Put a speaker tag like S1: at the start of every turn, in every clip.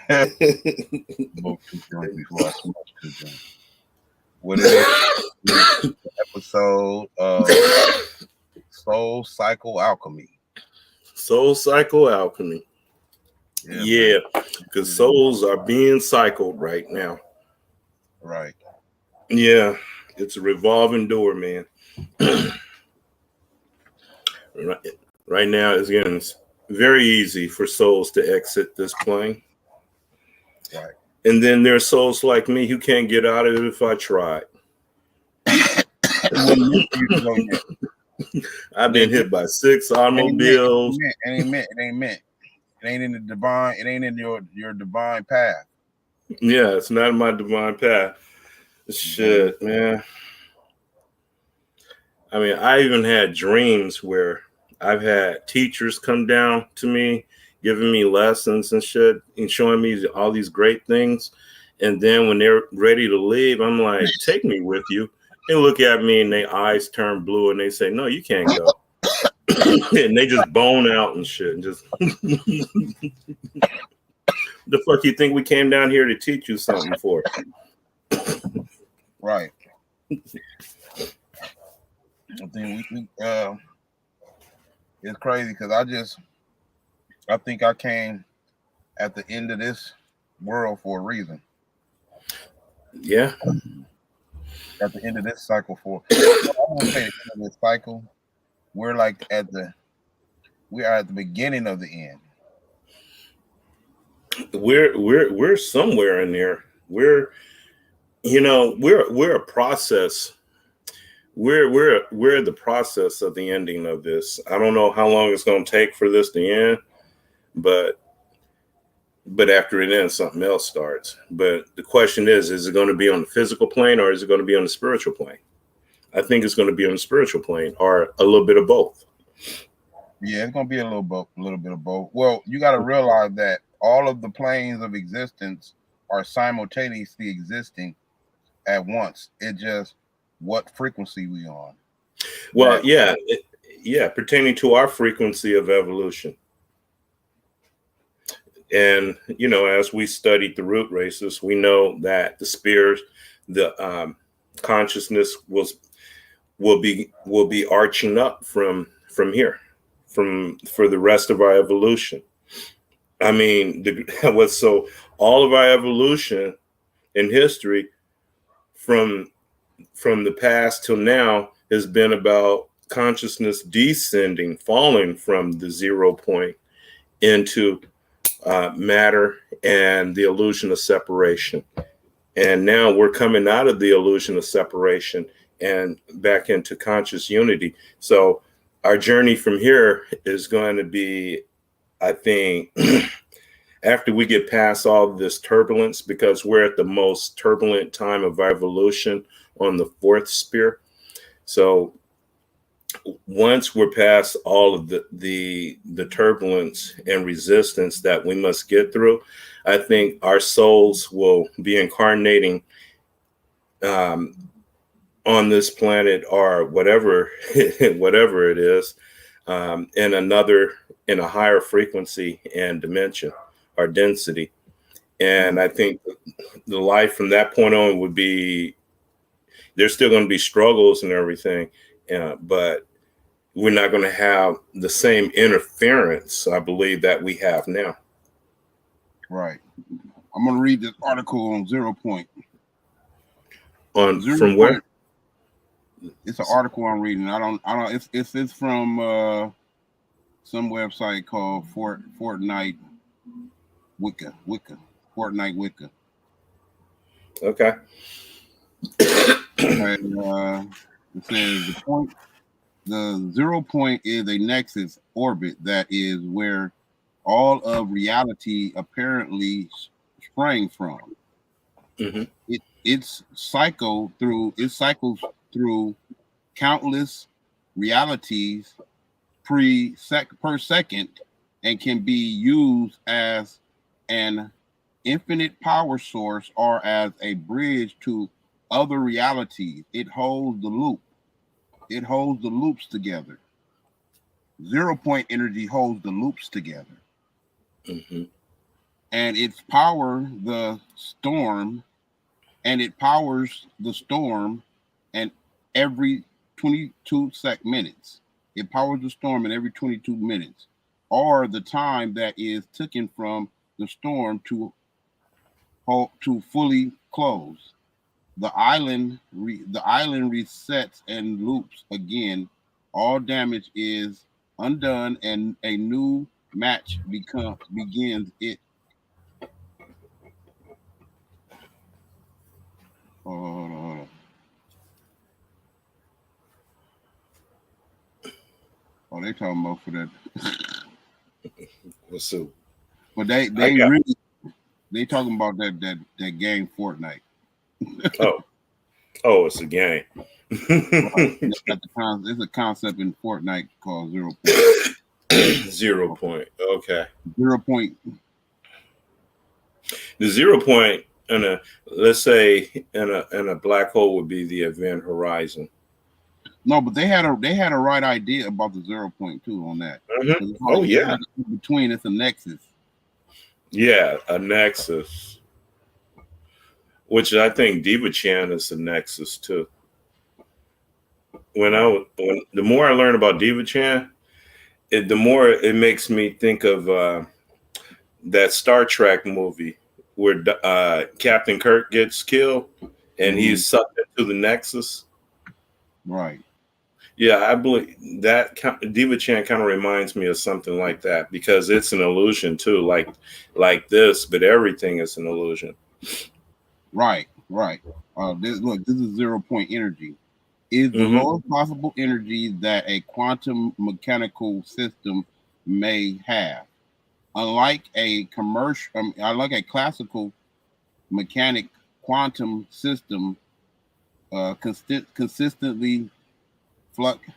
S1: Smoke 2 joints before I smoke 2 joints. What it is episode of Soul Cycle Alchemy.
S2: Soul Cycle Alchemy. Yeah, because souls are being cycled right now.
S1: Right.
S2: Yeah, it's a revolving door, man. Right now, it's very easy for souls to exit this plane.
S1: Right.
S2: And then there's souls like me who can't get out of it if I tried. I've been hit by 6 automobiles.
S1: It ain't meant. It ain't in the divine. It ain't in your divine path.
S2: Yeah, it's not in my divine path. Shit, man. I mean, I even had dreams where I've had teachers come down to me, giving me lessons and shit, and showing me all these great things. And then when they're ready to leave, I'm like, take me with you. They look at me and their eyes turn blue and they say, no, you can't go. And they just bone out and shit. And just the fuck you think we came down here to teach you something for?
S1: Right. I think we it's crazy because I think I came at the end of this world for a reason.
S2: Yeah.
S1: At the end of this cycle I want to say the end of this cycle, we're at the beginning of the end.
S2: We're somewhere in there. We're a process. We're the process of the ending of this. I don't know how long it's going to take for this to end, but after it ends, something else starts. But the question is it going to be on the physical plane or is it going to be on the spiritual plane? I think it's going to be on the spiritual plane or a little bit of both.
S1: Yeah, it's going to be a little bit of both. Well, you got to realize that all of the planes of existence are simultaneously existing at once. It just what frequency we on.
S2: Well, pertaining to our frequency of evolution. And, as we studied the root races, we know that the spheres, the consciousness will be arching up from here, for the rest of our evolution. I mean, so all of our evolution in history from the past till now has been about consciousness descending, falling from the 0 point into matter and the illusion of separation. And now we're coming out of the illusion of separation and back into conscious unity. So our journey from here is going to be, I think, after we get past all of this turbulence, because we're at the most turbulent time of our evolution on the 4th sphere. So once we're past all of the turbulence and resistance that we must get through, I think our souls will be incarnating on this planet or whatever it is, in a higher frequency and dimension or density. And I think the life from that point on would be, there's still going to be struggles and everything, but we're not going to have the same interference, I believe, that we have now.
S1: Right. I'm going to read this article on 0 Point.
S2: From where?
S1: It's an article I'm reading. I don't. It's from some website called Fortnite Wicca. Fortnite Wicca.
S2: Okay.
S1: And it says the 0 Point is a nexus orbit that is where all of reality apparently sprang from.
S2: Mm-hmm.
S1: It cycles through countless realities per second and can be used as an infinite power source or as a bridge to other realities. It holds the loop. It holds the loops together. 0 Point energy holds the loops together.
S2: Mm-hmm.
S1: and it powers the storm, and it powers the storm, and every 22 minutes. It powers the storm in every 22 minutes, or the time that is taken from the storm to fully close. The island resets and loops again. All damage is undone, and a new match begins. Hold on. Oh, they talking about for that.
S2: So,
S1: But they really they talking about that game Fortnite.
S2: oh, it's a game.
S1: It's a concept in Fortnite called 0 point.
S2: 0 point. Okay.
S1: 0 point.
S2: The 0 point in a, let's say, in a black hole would be the event horizon.
S1: No, but they had a right idea about the 0 point too on that.
S2: Mm-hmm. Oh yeah.
S1: In between, it's a nexus.
S2: Yeah, a nexus. Which I think Diva Chan is a nexus too. When the more I learn about Diva Chan, the more it makes me think of that Star Trek movie where Captain Kirk gets killed and he's sucked into the Nexus.
S1: Right.
S2: Yeah, I believe that Diva Chan kind of reminds me of something like that because it's an illusion too, like this, but everything is an illusion.
S1: Right. This is 0 point energy. Is the lowest possible energy that a quantum mechanical system may have. Unlike a classical mechanic, quantum system consistently fluxing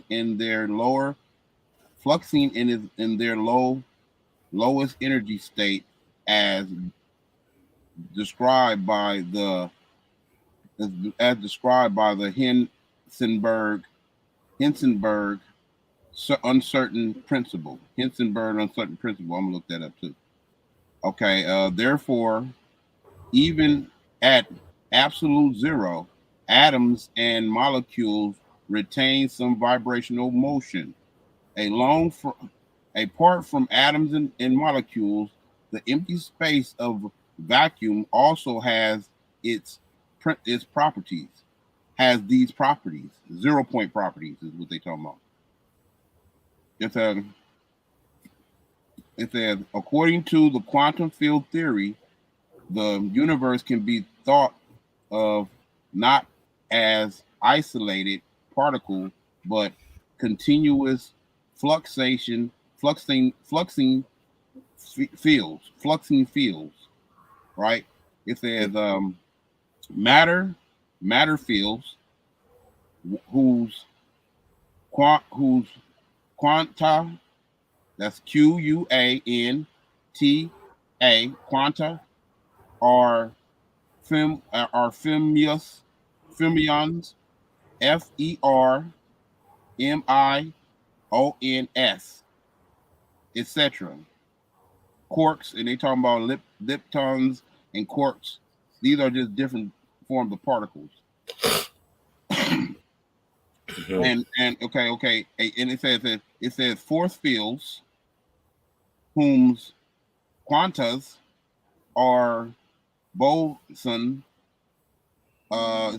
S1: in their lowest energy state, as described by the Hinsenberg uncertain principle. Hinsenberg uncertain principle. I'm gonna look that up too. Okay. Therefore, even at absolute zero, atoms and molecules retain some vibrational motion. Apart from atoms and molecules, the empty space of vacuum also has its properties. Has these properties. 0 point properties is what they talking about. It says, according to the quantum field theory, the universe can be thought of not as isolated particles, but continuous fluxing fields, right? It says matter fields whose quanta, that's QUANTA, quanta, are fermions, FERMIONS, etc. Quarks, and they talking about leptons and quarks. These are just different forms of particles. And okay, and it says force fields whose quantas are boson,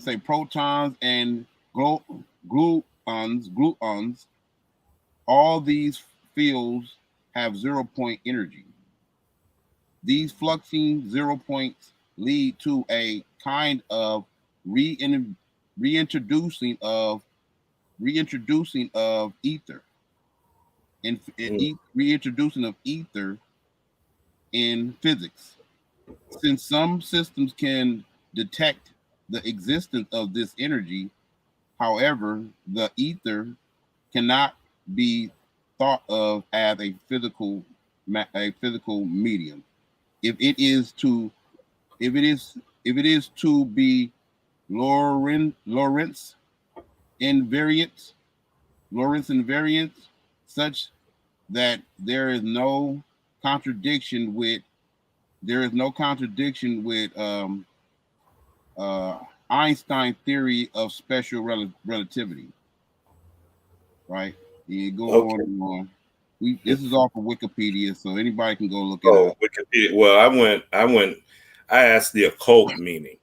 S1: say protons and gluons. All these fields have 0 point energy. These fluxing 0 points lead to a kind of reintroducing of ether, and reintroducing of ether in physics. Since some systems can detect the existence of this energy, however, the ether cannot be thought of as a physical medium. If it is to be Lorentz invariant, such that there is no contradiction with uh, Einstein theory of special relativity, right? You go on
S2: Okay.
S1: and on. This is off of Wikipedia, so anybody can go look it
S2: Oh,
S1: up.
S2: Wikipedia. Well, I asked the occult meaning,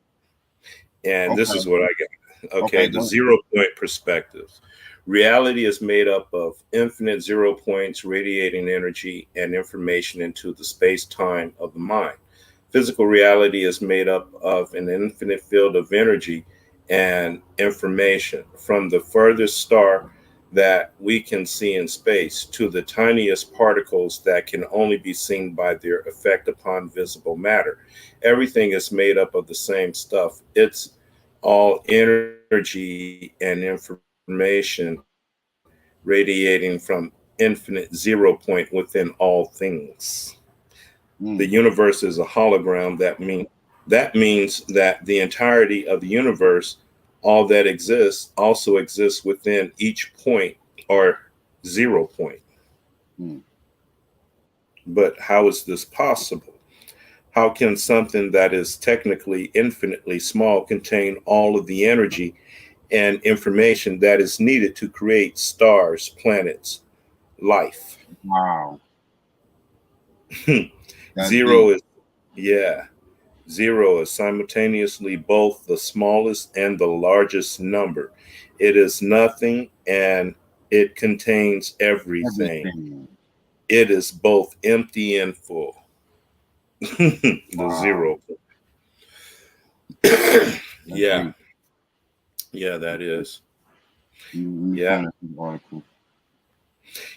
S2: and this is
S1: Okay,
S2: what I got. Okay,
S1: okay,
S2: the
S1: go ahead.
S2: 0 point perspectives. Reality is made up of infinite 0 points radiating energy and information into the space time of the mind. Physical reality is made up of an infinite field of energy and information from the furthest star that we can see in space to the tiniest particles that can only be seen by their effect upon visible matter. Everything is made up of the same stuff. It's all energy and information radiating from infinite 0 point within all things. The
S1: Mm,
S2: universe is a hologram. That means that the entirety of the universe, all that exists, also exists within each point or 0 point.
S1: mm.
S2: But how is this possible? How can something that is technically infinitely small contain all of the energy and information that is needed to create stars, planets, life?
S1: Wow, that's deep.
S2: Zero is, yeah, zero is simultaneously both the smallest and the largest number. It is nothing and it contains everything.
S1: Everything.
S2: It is both empty and full. The
S1: Wow,
S2: 0.
S1: that's
S2: Yeah,
S1: deep.
S2: yeah, that is.
S1: Let me
S2: Yeah.
S1: find this article.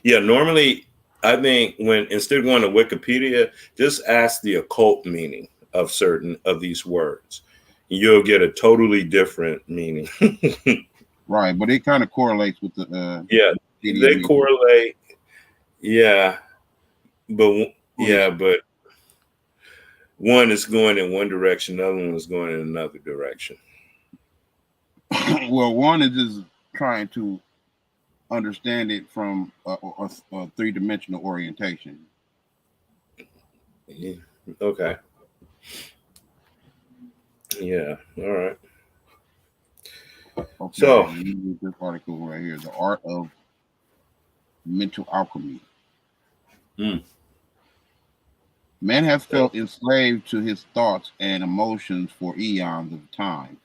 S2: Yeah, normally I think when instead of going to Wikipedia, just ask the occult meaning of certain of these words. You'll get a totally different meaning.
S1: Right, but it kind of correlates with the
S2: Yeah,
S1: media
S2: they
S1: meaning.
S2: correlate. Yeah, but
S1: Go
S2: yeah, but one is going in one direction, the other one is going in another direction.
S1: ahead. Well, one is just trying to understand it from a three-dimensional orientation.
S2: Yeah. Okay. Yeah. All right.
S1: Okay, let
S2: So,
S1: me read this article right here. The art of mental alchemy.
S2: mm,
S1: Man has
S2: oh,
S1: felt enslaved to his thoughts and emotions for eons of time,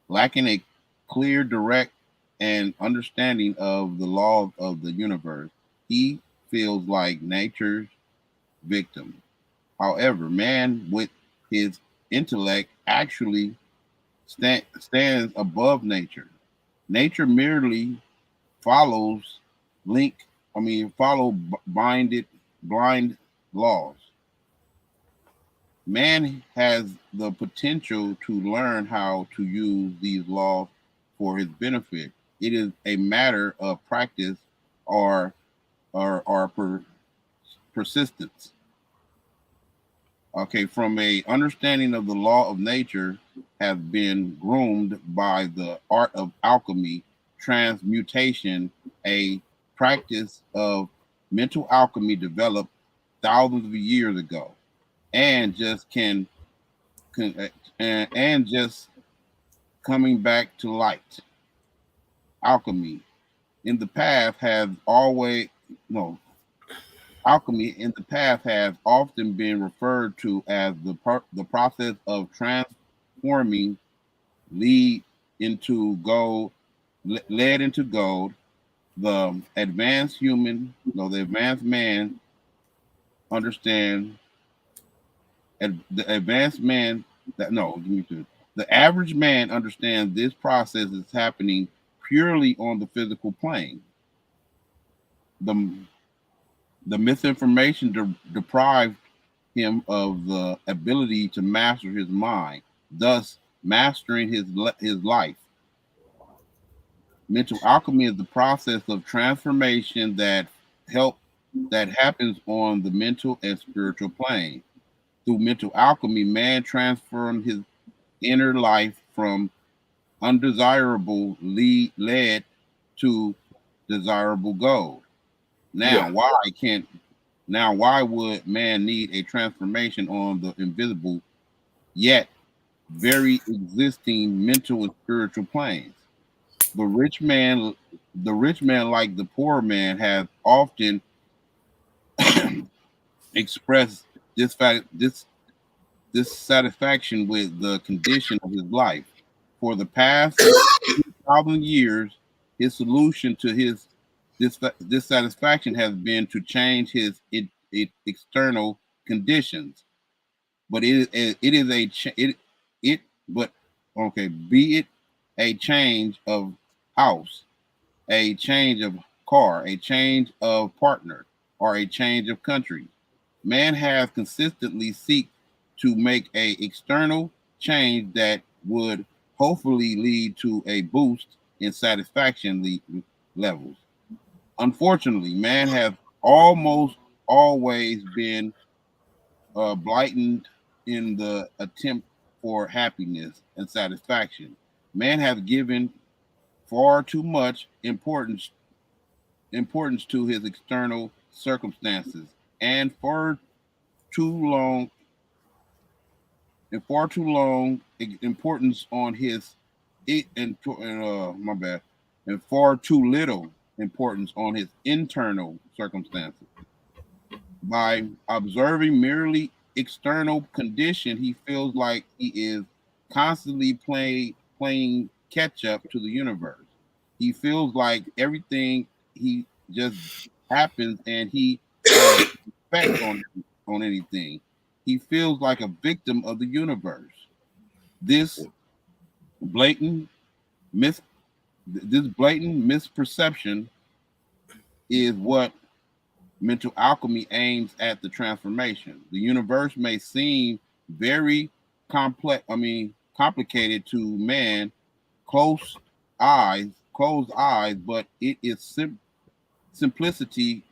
S1: lacking a clear, direct, and understanding of the law of the universe. He feels like nature's victim. However, man, with his intellect, actually stands above nature. Nature merely follows link. Follow binded blind laws. Man has the potential to learn how to use these laws for his benefit. It is a matter of practice or persistence. Okay, from a understanding of the law of nature has been groomed by the art of alchemy, transmutation, a practice of mental alchemy developed thousands of years ago, and can and just coming back to light. Alchemy in the past has always no alchemy in the past has often been referred to as the process of transforming lead into gold, lead into gold. The advanced human, no, the advanced man understand, the advanced man that no, give me two. The average man understands this process is happening purely on the physical plane. The the misinformation deprived him of the ability to master his mind, thus mastering his life. Mental alchemy is the process of transformation help that happens on the mental and spiritual plane. Through mental alchemy, man transforms his inner life from undesirable lead to desirable gold. Now, why would man need a transformation on the invisible yet very existing mental and spiritual planes? The rich man, like the poor man, have often expressed this fact, dissatisfaction with the condition of his life. For the past 2,000 years, his solution to his dissatisfaction has been to change his external conditions. But it is a it but okay, be it a change of house, a change of car, a change of partner, or a change of country. Man has consistently seek to make a external change that would hopefully lead to a boost in satisfaction levels. Unfortunately, man has almost always been blighted in the attempt for happiness and satisfaction. Man has given far too much importance to his external circumstances and too long far too long importance on his it and my bad and far too little importance on his internal circumstances. By observing merely external condition, he feels like he is constantly playing catch up to the universe. He feels like everything he just happens and he has effect on anything. He feels like a victim of the universe. This blatant mis this blatant misperception is what mental alchemy aims at the transformation. The universe may seem very complicated to man, closed closed eyes, but it is simplicity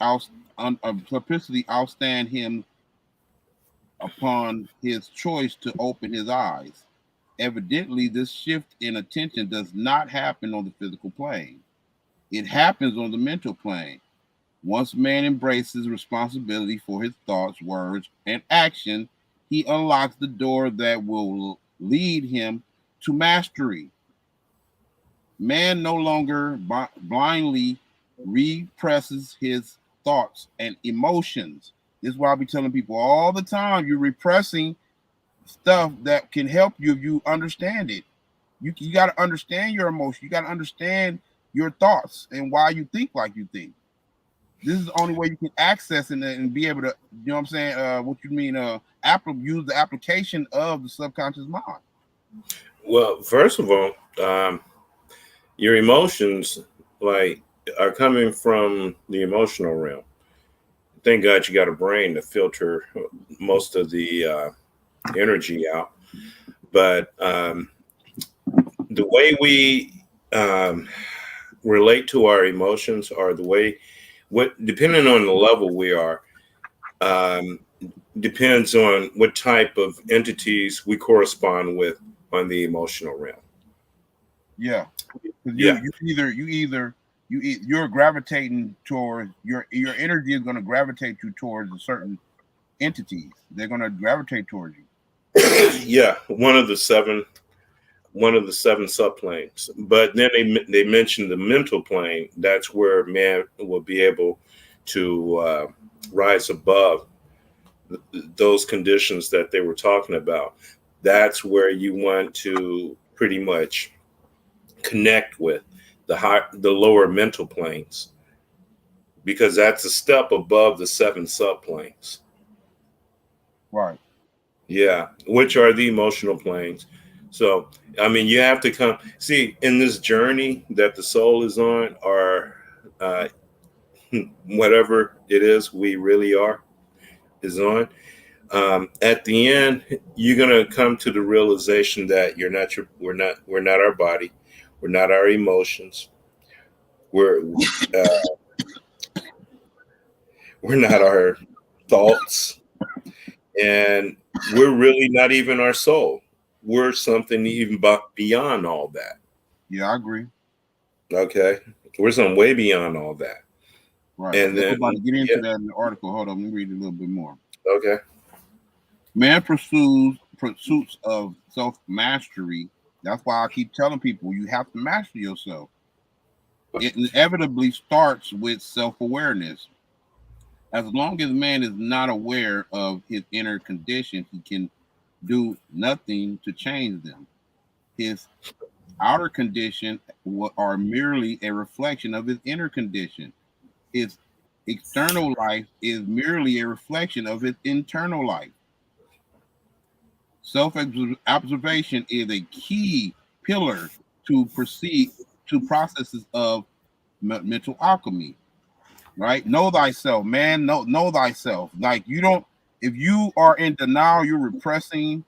S1: simplicity outstand him upon his choice to open his eyes. Evidently, this shift in attention does not happen on the physical plane. It happens on the mental plane. Once man embraces responsibility for his thoughts, words, and action, he unlocks the door that will lead him to mastery. Man no longer blindly represses his thoughts and emotions. This is why I be telling people all the time: you're repressing stuff that can help you if you understand it. You got to understand your emotion. You got to understand your thoughts and why you think like you think. This is the only way you can access and be able to, you know what I'm saying? What you mean? Use the application of the subconscious mind.
S2: Well, first of all, your emotions like are coming from the emotional realm. Thank God you got a brain to filter most of the energy out. But the way we relate to our emotions, or the way, depending on the level we are, um, depends on what type of entities we correspond with on the emotional realm.
S1: Yeah,
S2: Yeah.
S1: you're gravitating towards your energy is going to gravitate you towards a certain entities. They're going to gravitate towards you.
S2: Yeah, one of the seven subplanes. But then they mentioned the mental plane. That's where man will be able to rise above those conditions that they were talking about. That's where you want to pretty much connect with the lower mental planes, because that's a step above the seven subplanes.
S1: Right.
S2: Yeah, which are the emotional planes. So, I mean, you have to come see in this journey that the soul is on, or uh, whatever it is we really are is on. At the end, you're gonna come to the realization that we're not our body, we're not our emotions, we're we're not our thoughts, and we're really not even our soul. We're something even beyond all that.
S1: Yeah, I agree.
S2: Okay, we're some way beyond all that.
S1: Right.
S2: And
S1: They're
S2: then,
S1: about to get
S2: yeah,
S1: into that in the article. Hold on, let me read it a little bit more.
S2: okay.
S1: Man pursuits of self mastery. That's why I keep telling people you have to master yourself. It inevitably starts with self awareness. As long as man is not aware of his inner condition, he can do nothing to change them. His outer condition are merely a reflection of his inner condition. His external life is merely a reflection of his internal life. Self-observation is a key pillar to proceed to processes of mental alchemy. Right? Know thyself, man. Know thyself. Like you don't. If you are in denial, you're repressing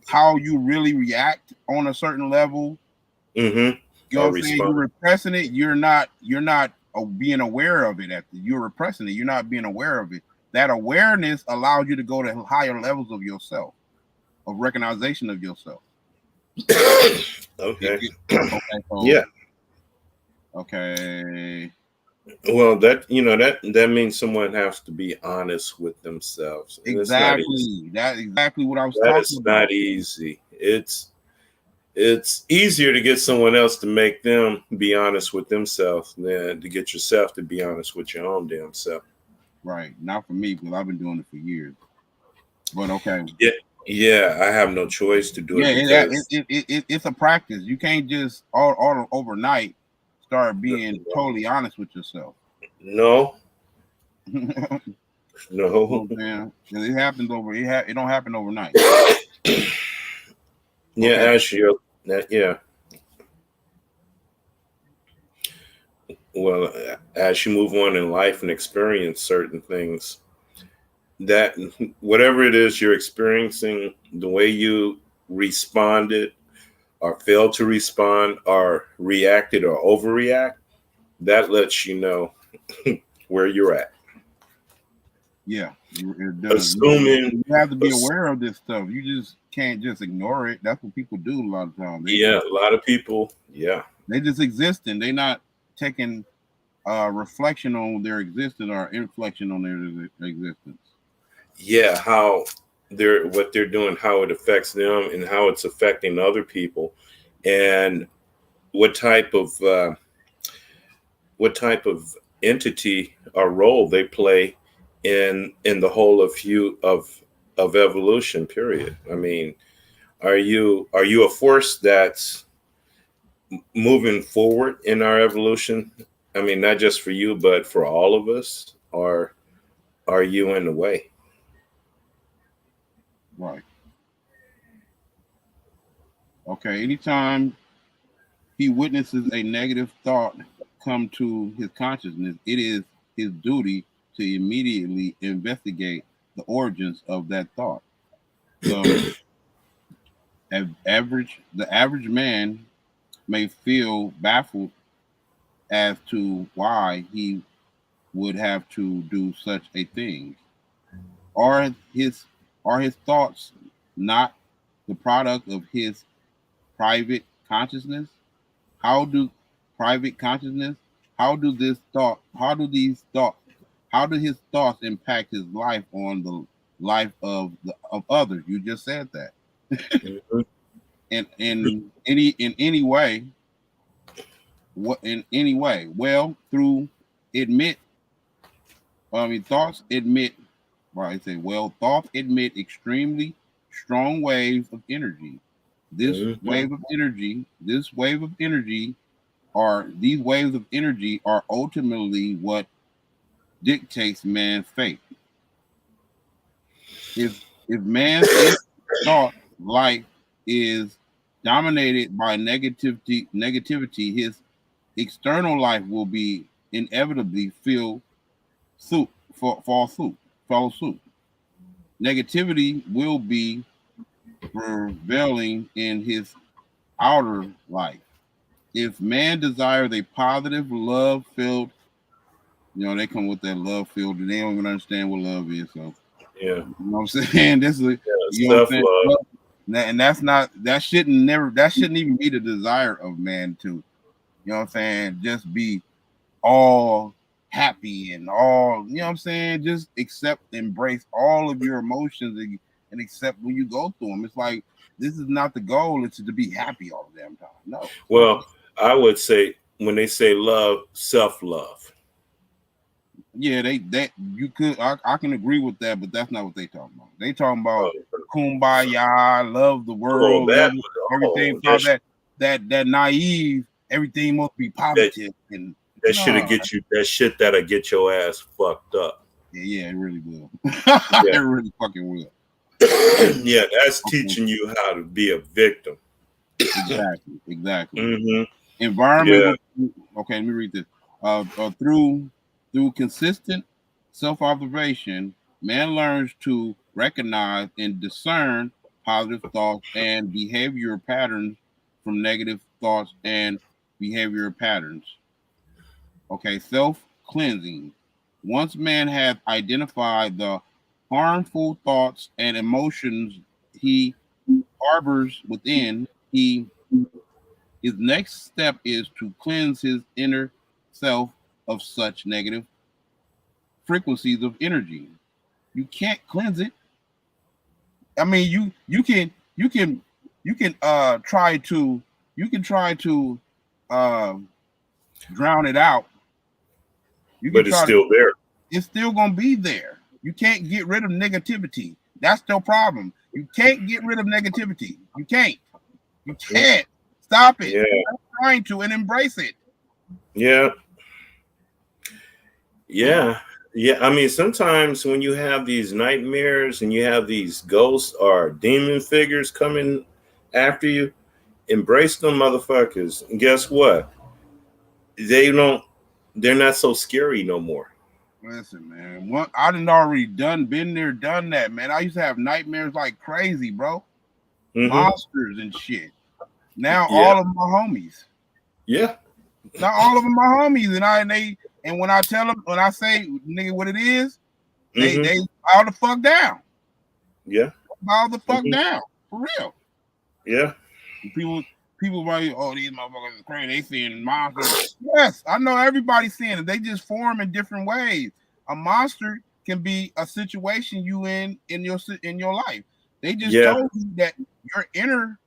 S1: how you really react on a certain level.
S2: Mm-hmm.
S1: You know
S2: Or
S1: what I'm saying? You're
S2: respond.
S1: repressing it. You're not being aware of it. You're repressing it. You're not being aware of it. That awareness allows you to go to higher levels of yourself, of recognition of yourself.
S2: Okay.
S1: Okay. So
S2: Yeah.
S1: okay.
S2: Well, that means someone has to be honest with themselves, and it's not easy.
S1: Exactly. That's exactly what I was
S2: That
S1: talking
S2: is not
S1: about.
S2: easy. It's easier to get someone else to make them be honest with themselves than to get yourself to be honest with your own damn self.
S1: Right. Not for me because I've been doing it for years. But okay.
S2: Yeah, yeah. I have no choice to do
S1: Yeah,
S2: it because
S1: it's a practice. You can't just all overnight start being
S2: no,
S1: totally honest with yourself.
S2: no,
S1: You know
S2: no.
S1: what I'm saying? 'Cause it happens it don't happen overnight.
S2: Yeah,
S1: Okay.
S2: actually, yeah. Well, as you move on in life and experience certain things, that whatever it is you're experiencing, the way you responded or failed to respond or reacted or overreact, that lets you know where you're at.
S1: Yeah, it does.
S2: Assuming,
S1: You have to be
S2: ass-
S1: aware of this stuff. You just can't just ignore it. That's what people do a lot of times.
S2: yeah, a lot of people, yeah,
S1: They just existing. They not taking reflection on their existence or inflection on their existence.
S2: yeah, how what they're doing, how it affects them, and how it's affecting other people, and what type of what type of entity or role they play in the whole of evolution. Period. I mean, are you a force that's moving forward in our evolution? I mean, not just for you, but for all of us, or are you in the way?
S1: Right. Okay. Anytime he witnesses a negative thought come to his consciousness, it is his duty to immediately investigate the origins of that thought. The average man may feel baffled as to why he would have to do such a thing. Are his are his thoughts not the product of his private consciousness? How do private consciousness? How do these thoughts? How do his thoughts impact his life on the life of others? You just said that.
S2: Mhm.
S1: And in any way, what in any way? Well, through admit. Thoughts admit. Right. I say, well, thoughts emit extremely strong waves of energy.
S2: Mhm.
S1: This wave of energy, are these waves of energy are ultimately what dictates man's fate. If man's thought life is dominated by negativity, his external life will be inevitably suit, fall suit, follow suit. Negativity will be prevailing in his outer life. If man desires a positive, love filled, they come with that love filled, and they don't even understand what love is. So,
S2: Yeah.
S1: you know what I'm saying? This is, you know what I'm
S2: Self
S1: saying?
S2: love.
S1: And that's not, that shouldn't even be the desire of man to, you know what I'm saying? Just be all happy and all, you know what I'm saying? Just embrace all of your emotions and accept when you go through them. It's like, this is not the goal. It's to be happy all the damn time. No.
S2: Well, I would say when they say love, self-love.
S1: Yeah, that you could, I can agree with that, but that's not what they talking about. They talking about kumbaya, love the world, love everything, that naive, everything must be positive, and
S2: that should get you, that shit that'll get your ass fucked up.
S1: Yeah, it really will. It really fucking will.
S2: Yeah, that's teaching you how to be a victim.
S1: Exactly.
S2: Mm-hmm.
S1: Environment. Yeah. Okay, let me read this. Through consistent self-observation, man learns to recognize and discern positive thoughts and behavior patterns from negative thoughts and behavior patterns. Okay, self-cleansing. Once man has identified the harmful thoughts and emotions he harbors within, his next step is to cleanse his inner self of such negative frequencies of energy. You can't cleanse it. I mean, you can try to drown it out.
S2: But it's still there.
S1: It's still gonna be there. You can't get rid of negativity. That's the problem. You can't get rid of negativity. You can't. You can't. Stop it.
S2: Yeah.
S1: I'm trying to and embrace it.
S2: Yeah. Yeah. Yeah. I mean, sometimes when you have these nightmares and you have these ghosts or demon figures coming after you, embrace them motherfuckers. And guess what? They're not so scary no more.
S1: Listen, man. I done already been there, done that, man. I used to have nightmares like crazy, bro. Mm-hmm. Monsters and shit. Now all of them are homies.
S2: Yeah.
S1: Now all of them are homies, and when I tell them, when I say nigga what it is, they bow the fuck down.
S2: Yeah.
S1: Bow the fuck down. For real.
S2: Yeah.
S1: People like, oh, these motherfuckers are crazy. They seeing monsters. Yes, I know everybody's seeing it. They just form in different ways. A monster can be a situation you in your life. They just told you that your inner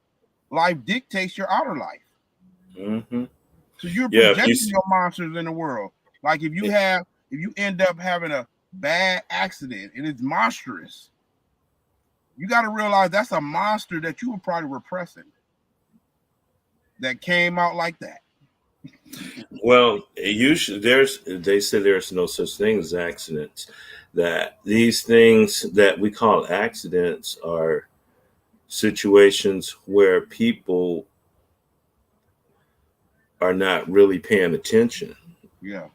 S1: life dictates your outer life. Mm-hmm. So you're projecting your monsters in the world. Like if you end up having a bad accident and it's monstrous, you got to realize that's a monster that you were probably repressing. That came out like that.
S2: Well, they say there's no such thing as accidents. That these things that we call accidents are situations where people are not really paying attention.
S1: Yeah.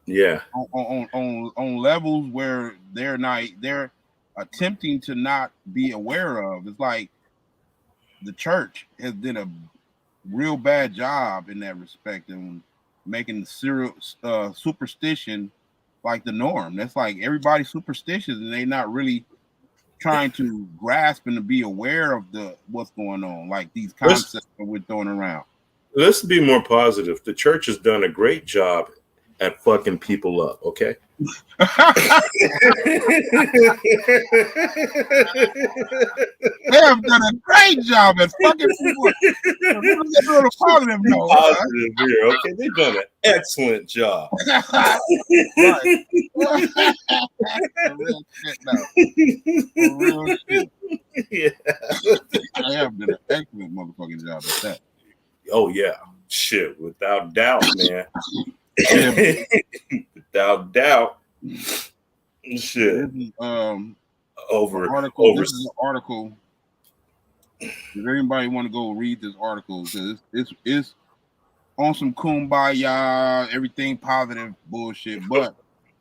S2: Yeah.
S1: On levels where they're attempting to not be aware of. It's like the church has done a real bad job in that respect and making superstition like the norm. That's like everybody's superstitious and they're not really trying to grasp and to be aware of what's going on, like these concepts that we're throwing around.
S2: Let's be more positive. The church has done a great job at fucking people up, okay?
S1: They have done a great job at fucking people up. They're a positive note.
S2: Positive here, okay? They've done an excellent job.
S1: Right. For real shit now. For real shit.
S2: Yeah.
S1: I have done an excellent motherfucking job at that.
S2: Oh yeah, shit, without doubt, man. Without doubt. Shit.
S1: This is,
S2: over.
S1: This is an article. If anybody want to go read this article, because it's on some kumbaya, everything positive bullshit, but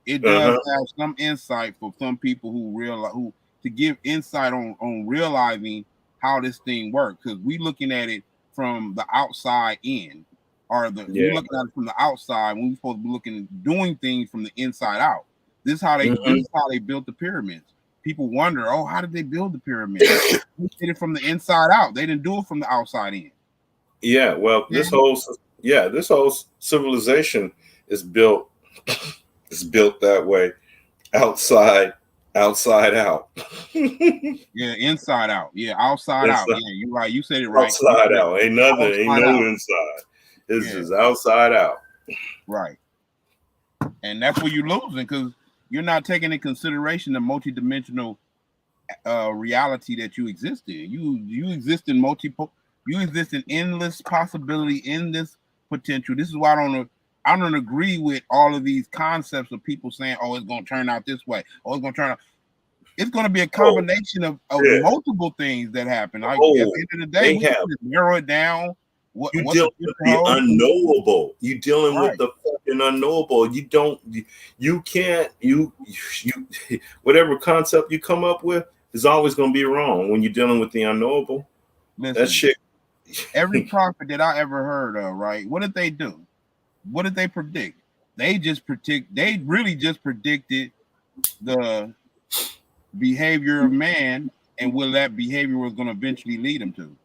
S1: it does have some insight for some people who to give insight on realizing how this thing works. Because we looking at it from the outside in, or we looking at it from the outside when we're supposed to be looking at doing things from the inside out. This is how they built the pyramids. People wonder, oh, how did they build the pyramids? They did it from the inside out. They didn't do it from the outside in.
S2: Yeah, well, this whole civilization is built It's built that way, outside out.
S1: Yeah, inside out. Yeah, outside out.
S2: Inside,
S1: Yeah, you're right. You said it right. You
S2: outside
S1: said
S2: out. Ain't nothing. Ain't
S1: outside
S2: no
S1: out.
S2: inside. It's
S1: Yeah,
S2: just outside out.
S1: right. And that's where you're losing because you're not taking into consideration the multidimensional reality that you exist in. You exist in multiple. You exist in endless possibility, in this potential. This is why I don't agree with all of these concepts of people saying, "Oh, it's going to turn out this way. Oh, it's going to turn out." It's going to be a
S2: Oh,
S1: combination of
S2: yeah.
S1: multiple things that happen. Like at the
S2: Oh,
S1: end of the day,
S2: they
S1: we can
S2: have.
S1: just narrow it down.
S2: You
S1: What the
S2: dealing with
S1: future
S2: the
S1: holds.
S2: unknowable. You dealing with
S1: Right.
S2: the fucking unknowable. You don't. You can't. You. Whatever concept you come up with is always going to be wrong when you're dealing with the unknowable.
S1: Listen,
S2: That shit.
S1: every prophet that I ever heard of, right? What did they do? What did they predict? They really just predicted the behavior of man and what that behavior was going to eventually lead them to.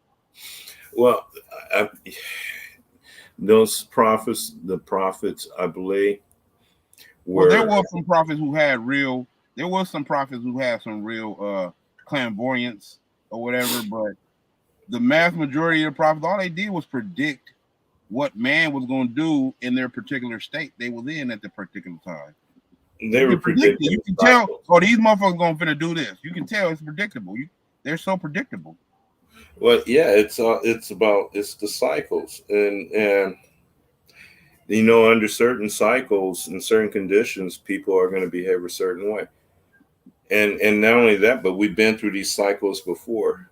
S2: Well, I, those prophets, the prophets, I believe,
S1: Well, there
S2: were.
S1: were some prophets who had real. There was some prophets who had some real clairvoyance or whatever, but the mass majority of the prophets, all they did was predict what man was going to do in their particular state they was in at the particular time.
S2: They
S1: You
S2: were
S1: can predict it.
S2: predicting
S1: You can tell,
S2: cycles.
S1: oh, these motherfuckers going to finna do this. You can tell it's predictable. They're so predictable.
S2: Well, yeah, it's the cycles, and under certain cycles and certain conditions, people are going to behave a certain way. And not only that, but we've been through these cycles before.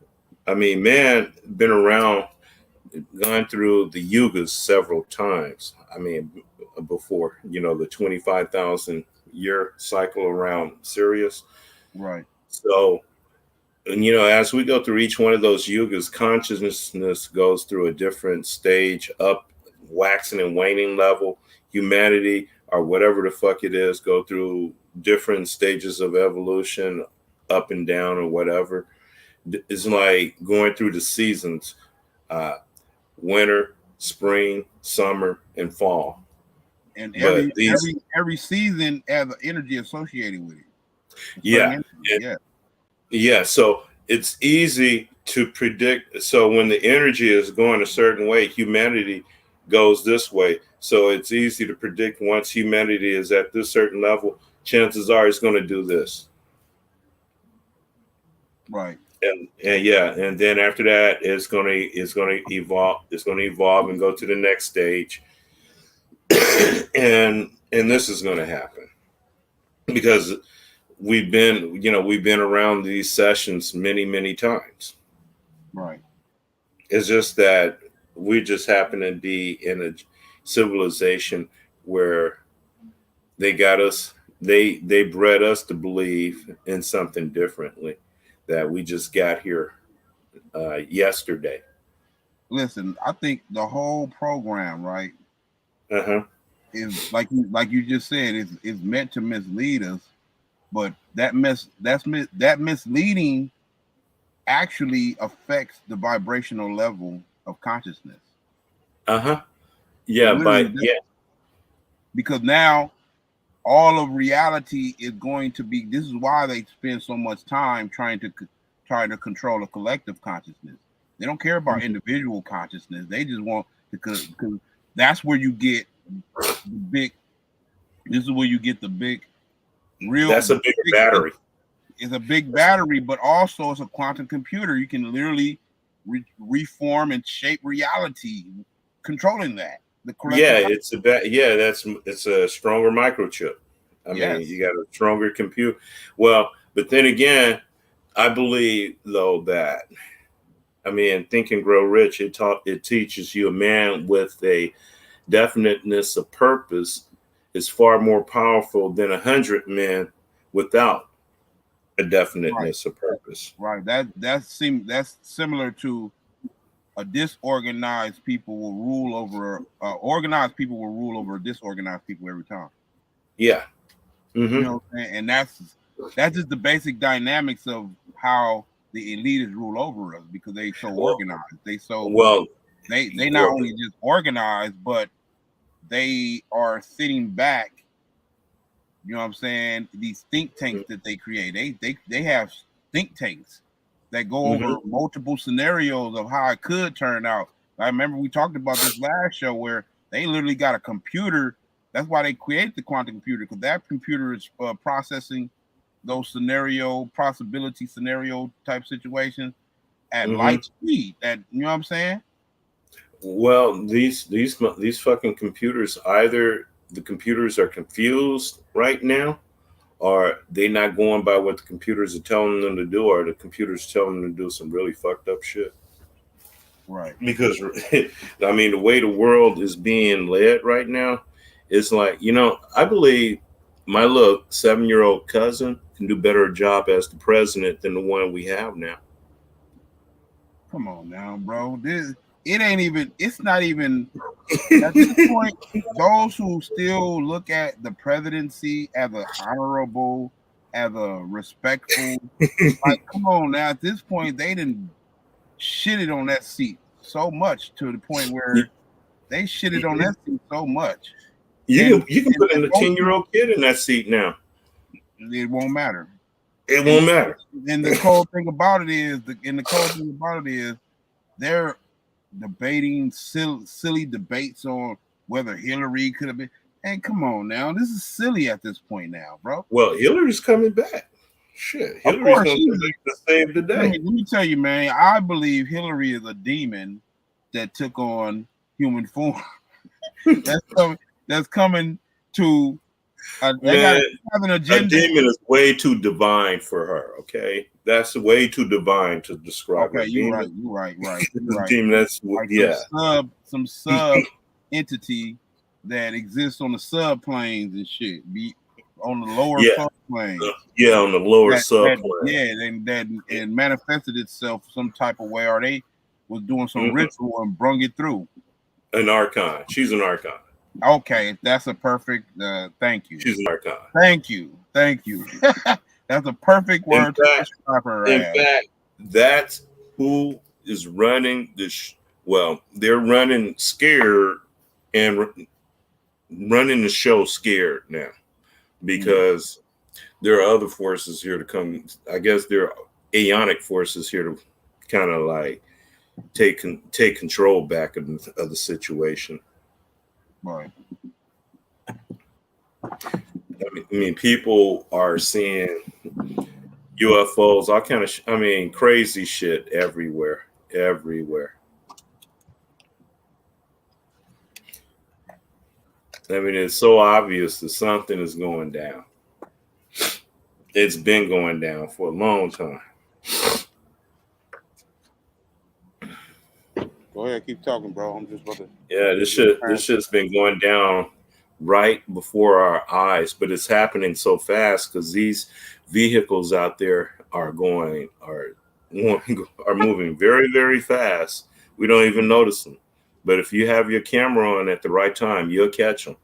S2: I mean, man, been around, gone through the yugas several times. I mean, before, the 25,000 year cycle around Sirius.
S1: Right.
S2: So, and as we go through each one of those yugas, consciousness goes through a different stage, up, waxing and waning level. Humanity, or whatever the fuck it is, go through different stages of evolution, up and down or whatever. It's like going through the seasons, winter, spring, summer, and fall.
S1: And
S2: But these,
S1: every season has an energy associated with it.
S2: yeah,
S1: Yeah.
S2: yeah. So it's easy to predict. So when the energy is going a certain way, humanity goes this way. So it's easy to predict once humanity is at this certain level, chances are it's going to do this.
S1: Right.
S2: And yeah, and then after that, it's going to evolve and go to the next stage, and this is going to happen because we've been around these sessions many times.
S1: Right.
S2: It's just that we just happen to be in a civilization where they got us, they bred us to believe in something differently that we just got here yesterday.
S1: Listen, I think the whole program, right,
S2: Uh-huh.
S1: is like you just said, is meant to mislead us, but that misleading actually affects the vibrational level of consciousness.
S2: Uh-huh.
S1: It
S2: Yeah,
S1: literally
S2: but
S1: does,
S2: yeah.
S1: because now all of reality is going to be. This is why they spend so much time trying to control a collective consciousness. They don't care about individual consciousness. They just want because that's where you get the big. This is where you get the big, real.
S2: That's a bigger battery.
S1: It's a big battery, but also it's a quantum computer. You can literally reform and shape reality, controlling that. The
S2: Yeah,
S1: collective.
S2: it's a stronger microchip. I mean,
S1: Yes.
S2: you got a stronger compute. Well, but then again, I believe though that, I mean, Think and Grow Rich, it teaches you a man with a definiteness of purpose is far more powerful than 100 men without a
S1: Right.
S2: definiteness of purpose.
S1: Right. That's similar to a disorganized people will rule over organized people will rule over disorganized people every time.
S2: Yeah.
S1: You
S2: Mm-hmm.
S1: know what I'm saying? And that's just the basic dynamics of how the elitists rule over us because they so organized.
S2: Well,
S1: They not only just organized, but they are sitting back You know what I'm saying? These think tanks that they create, they have think tanks that go over multiple scenarios of how it could turn out. I remember we talked about this last show where they literally got a computer. That's why they created the quantum computer, because that computer is processing those possibility scenario type situations at light speed. That, you know what I'm saying?
S2: Well, these fucking computers, either the computers are confused right now, or they not going by what the computers are telling them to do, or the computers telling them to do some really fucked up shit.
S1: Right.
S2: Because I mean, the way the world is being led right now, it's like, I believe my little 7-year-old cousin can do better a job as the president than the one we have now.
S1: Come on now, bro. It's not even at this point, those who still look at the presidency as an honorable, as a respectful, like, come on now. At this point, they didn't shitted on that seat so much to the point where they shitted on that seat so much.
S2: You can put in a 10-year-old kid in that seat now.
S1: It won't matter.
S2: It won't matter.
S1: And the cold thing about it is, they're debating silly debates on whether Hillary could have been. And come on now, this is silly at this point now, bro.
S2: Well, Hillary's coming back. Shit, Hillary's going to save the day.
S1: Let me tell you, man. I believe Hillary is a demon that took on human form. that's coming to. They got an agenda.
S2: A demon is way too divine for her. Okay, that's way too divine to describe.
S1: Okay, you're right.
S2: Demon, that's
S1: like some sub entity that exists on the subplanes and shit. Be on the lower subplane.
S2: On the lower subplane.
S1: And manifested itself some type of way, or they was doing some ritual and brung it through.
S2: An archon. She's an archon.
S1: Okay, that's a perfect. Thank you.
S2: She's an archon.
S1: Thank you. That's a perfect word to describe her.
S2: In fact, that's who is running this. Well, they're running scared and running the show scared now, because there are other forces here to come. I guess there are aeonic forces here to kind of like take control back of the situation.
S1: Right.
S2: I mean, people are seeing UFOs, all kind of, crazy shit everywhere. It's so obvious that something is going down. It's been going down for a long time.
S1: Go ahead, keep talking, bro. I'm just about to.
S2: Yeah, this shit's been going down right before our eyes, but it's happening so fast because these vehicles out there are moving very, very fast. We don't even notice them. But if you have your camera on at the right time, you'll catch them.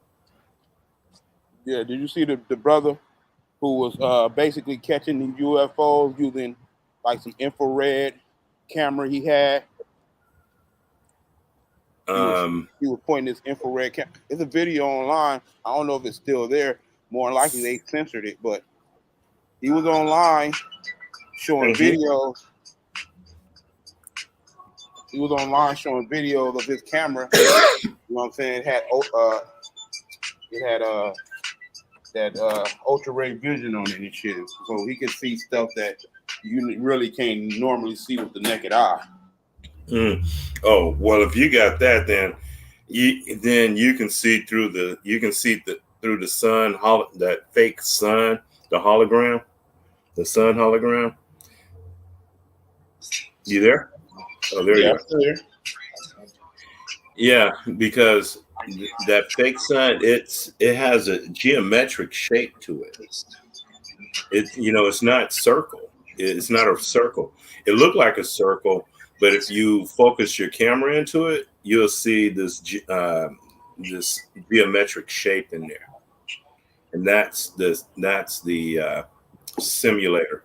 S1: Yeah, did you see the brother who was basically catching the UFOs using like some infrared camera he had? He was pointing this infrared camera. There's a video online. I don't know if it's still there. More likely they censored it, but he was online showing videos. He was online showing videos of his camera. You know what I'm saying? It had that ultra ray vision on it and shit, so he could see stuff that you really can't normally see with the naked eye.
S2: Oh well, if you got that, then you can see through the sun, that fake sun, the hologram, the sun hologram. You there? Oh, there you are. Yeah, because that fake sun, it has a geometric shape to it. It's not circle. It's not a circle. It looked like a circle, but if you focus your camera into it, you'll see this geometric shape in there, and that's the simulator.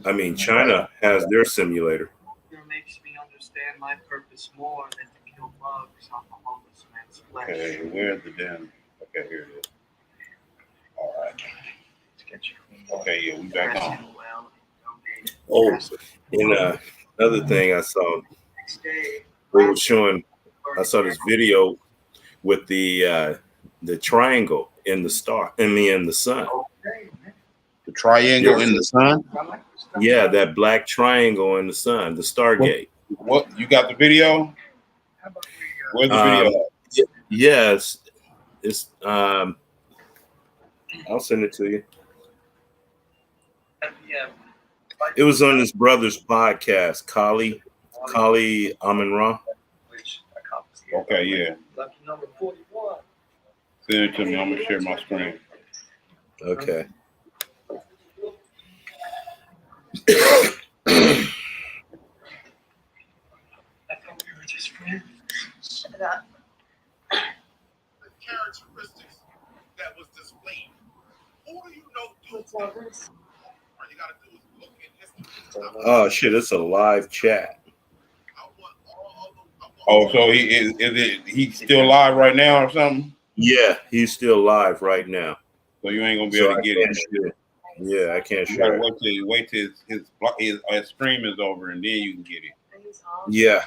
S2: I mean, China has their simulator.
S3: It makes me understand my purpose more than to kill bugs on the homeless man's flesh.
S1: Okay, where's the damn? Okay, here it is. All right. Okay, yeah, we back on.
S2: Oh, and another thing I saw, we were showing. I saw this video with the triangle in the star, in the sun.
S1: The triangle in the sun.
S2: Yeah, that black triangle in the sun, the Stargate.
S1: What you got the video? Where's the video?
S2: Yes, it's I'll send it to you. It was on his brother's podcast, Kali Amin-Ra.
S1: Okay, yeah. Send it to me. I'm gonna share my screen.
S2: Okay.
S3: Shut up.
S4: The characteristics that was displayed. Who do you know do
S3: What's all this?
S4: all you gotta do is look in history.
S2: Oh shit! It's a live chat.
S4: I want all of them.
S1: Oh, so he is it? He's still live right now or something?
S2: Yeah, he's still live right now.
S1: So you ain't gonna be
S2: So
S1: able to get it.
S2: share it. Yeah, I can't
S1: You gotta
S2: share it.
S1: wait till his stream is over and then you can get it.
S2: Yeah.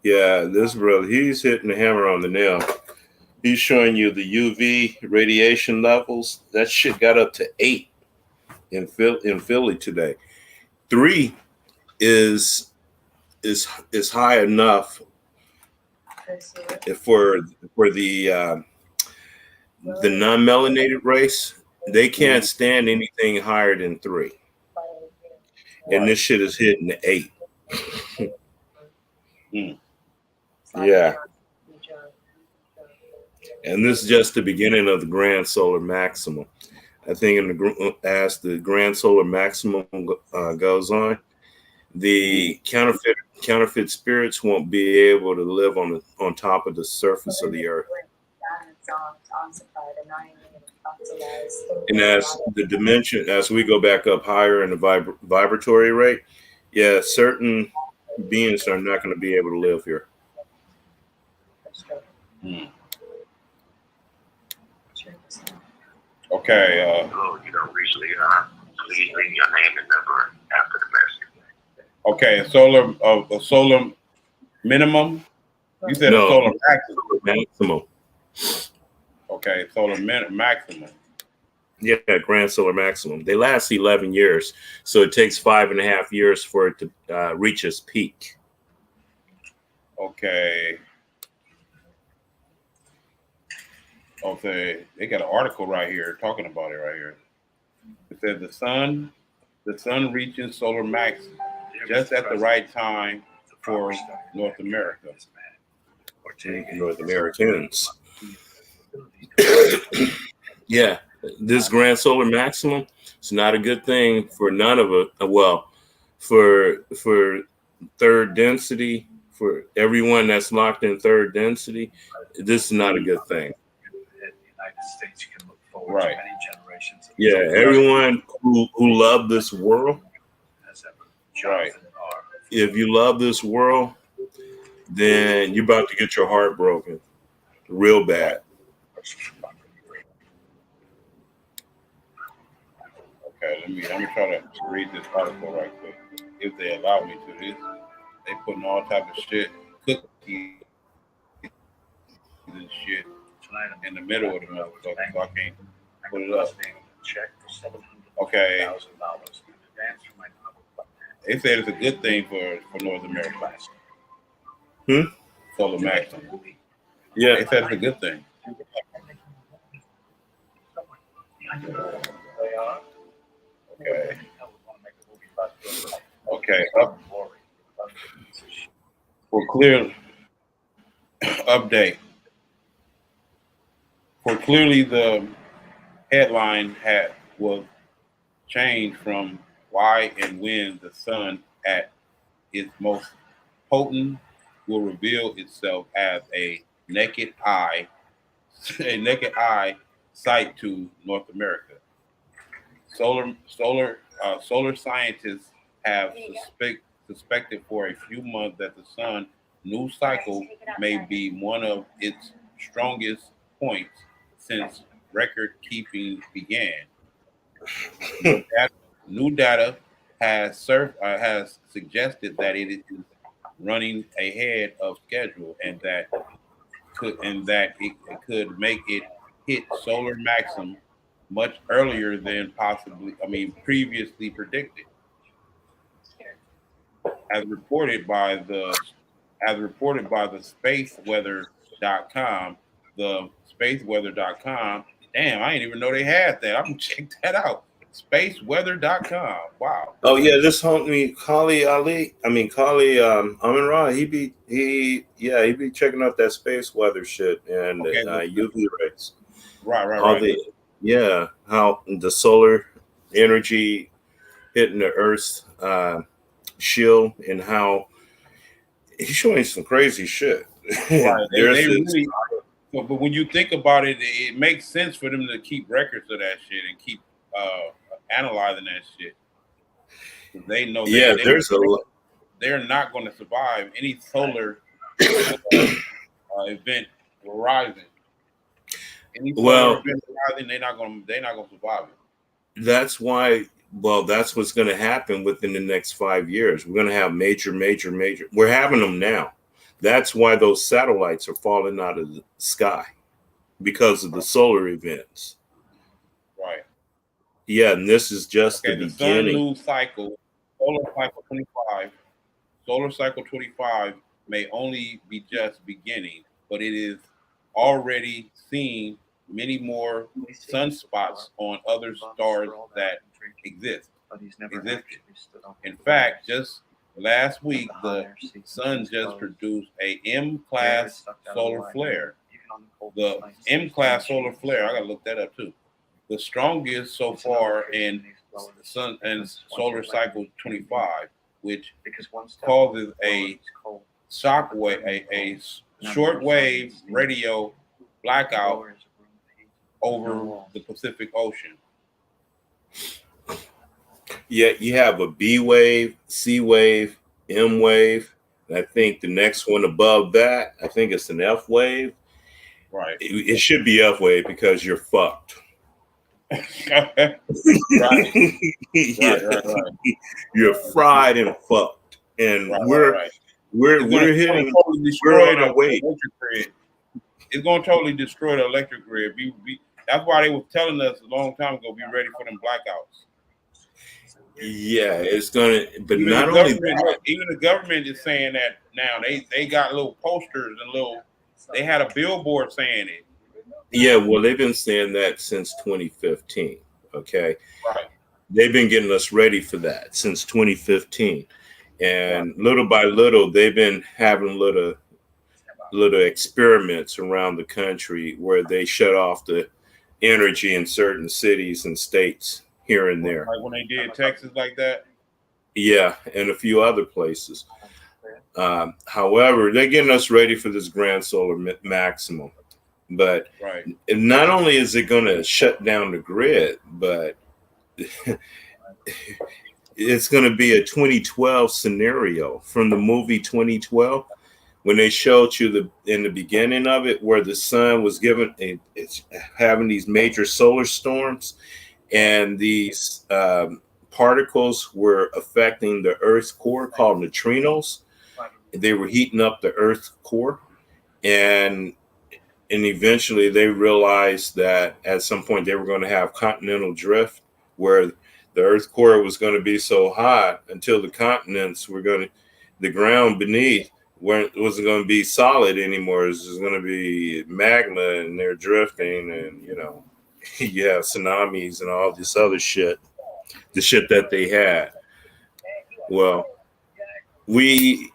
S2: Yeah, this brother, he's hitting the hammer on the nail. He's showing you the UV radiation levels. That shit got up to 8 in Philly today. 3 is high enough for the non-melanated race. They can't stand anything higher than 3. And this shit is hitting 8. Yeah. And this is just the beginning of the grand solar maximum. I think as the grand solar maximum goes on, the counterfeit spirits won't be able to live on top of the surface of the earth. And as the dimension, as we go back up higher in the vibratory rate, yeah, certain beings are not going to be able to live here.
S1: Okay.
S4: Recently, please leave your name and number after the message.
S1: Okay. A solar minimum. You said
S2: No,
S1: a solar maximum.
S2: Maximum.
S1: Okay, solar maximum.
S2: Yeah, grand solar maximum. They last 11 years, so it takes 5.5 years for it to reach its peak.
S1: Okay. Okay, they got an article right here talking about it right here. It says the sun reaches solar max just at the right time for North America.
S2: North Americans. Yeah, this grand solar maximum is not a good thing for none of it. Well, for third density, for everyone that's locked in third density, this is not a good thing.
S5: States can look forward to many generations.
S2: Yeah, everyone who love this world,
S1: right?
S2: If you love this world, then you're about to get your heart broken, real bad.
S1: Okay, let me try to read this article right quick. If they allow me to, they putting all type of shit, cookies and shit in the middle of the motherfucker, so I can't put it up. Okay. They said it's a good thing for North America. Solar maximum.
S2: Yeah.
S1: They said it's a good thing. Okay. Okay. For clear update. For clearly the headline was changed from why and when the sun at its most potent will reveal itself as a naked eye sight to North America. Solar scientists have suspected for a few months that the sun's new cycle may be one of its strongest points since record keeping began. New data has suggested that it is running ahead of schedule, and that it could make it hit solar maximum much earlier than previously predicted, as reported by the spaceweather.com. The spaceweather.com. Damn, I didn't even know they had that. I'm gonna check that out. Spaceweather.com. Wow.
S2: Oh yeah, this homie Kali Amin Ra, he be checking out that space weather shit and
S1: Okay.
S2: UV rays.
S1: Right.
S2: How the solar energy hitting the Earth's shield, and how he's showing some crazy shit.
S1: Right.
S2: There's
S1: They
S2: this,
S1: really. But when you think about it, it makes sense for them to keep records of that shit and keep analyzing that shit. They know they're not going to survive any solar event rising. Any solar event rising, they're not going to survive it.
S2: That's why. Well, that's what's going to happen within the next 5 years. We're going to have major. We're having them now. That's why those satellites are falling out of the sky, because of the solar events.
S1: Right.
S2: Yeah, and this is just the beginning.
S1: Sun new cycle, solar cycle 25 may only be just beginning, but it is already seen many more sunspots on other stars that existed. In fact, just last week, the sun just produced a M-class solar flare. The M-class solar flare, I gotta look that up too. The strongest so far in sun and solar cycle 25, which causes a shortwave radio blackout over the Pacific Ocean.
S2: Yeah, you have a B wave, C wave, M wave. And I think the next one above that, I think it's an F wave.
S1: Right.
S2: It should be F wave because you're fucked.
S1: Right.
S2: You're fried and fucked, and we're hitting. We're on our way.
S1: It's going to totally destroy the electric grid. That's why they were telling us a long time ago, be ready for them blackouts.
S2: Yeah, it's gonna. But
S1: even
S2: not only that,
S1: even the government is saying that now. They got little posters and they had a billboard saying it.
S2: Yeah, well, they've been saying that since 2015. Okay,
S1: right.
S2: They've been getting us ready for that since 2015, and little by little, they've been having little experiments around the country where they shut off the energy in certain cities and states here and there.
S1: Like when they did Texas like that?
S2: Yeah, and a few other places. However, they're getting us ready for this grand solar maximum. But not only is it going to shut down the grid, but it's going to be a 2012 scenario from the movie 2012. When they showed you in the beginning of it, where the sun was it's having these major solar storms, and these particles were affecting the Earth's core, called neutrinos. They were heating up the Earth's core, and eventually they realized that at some point they were going to have continental drift, where the Earth's core was going to be so hot until the continents the ground beneath wasn't going to be solid anymore. It was just going to be magma, and they're drifting, and you have tsunamis and all this other shit, the shit that they had. Well, we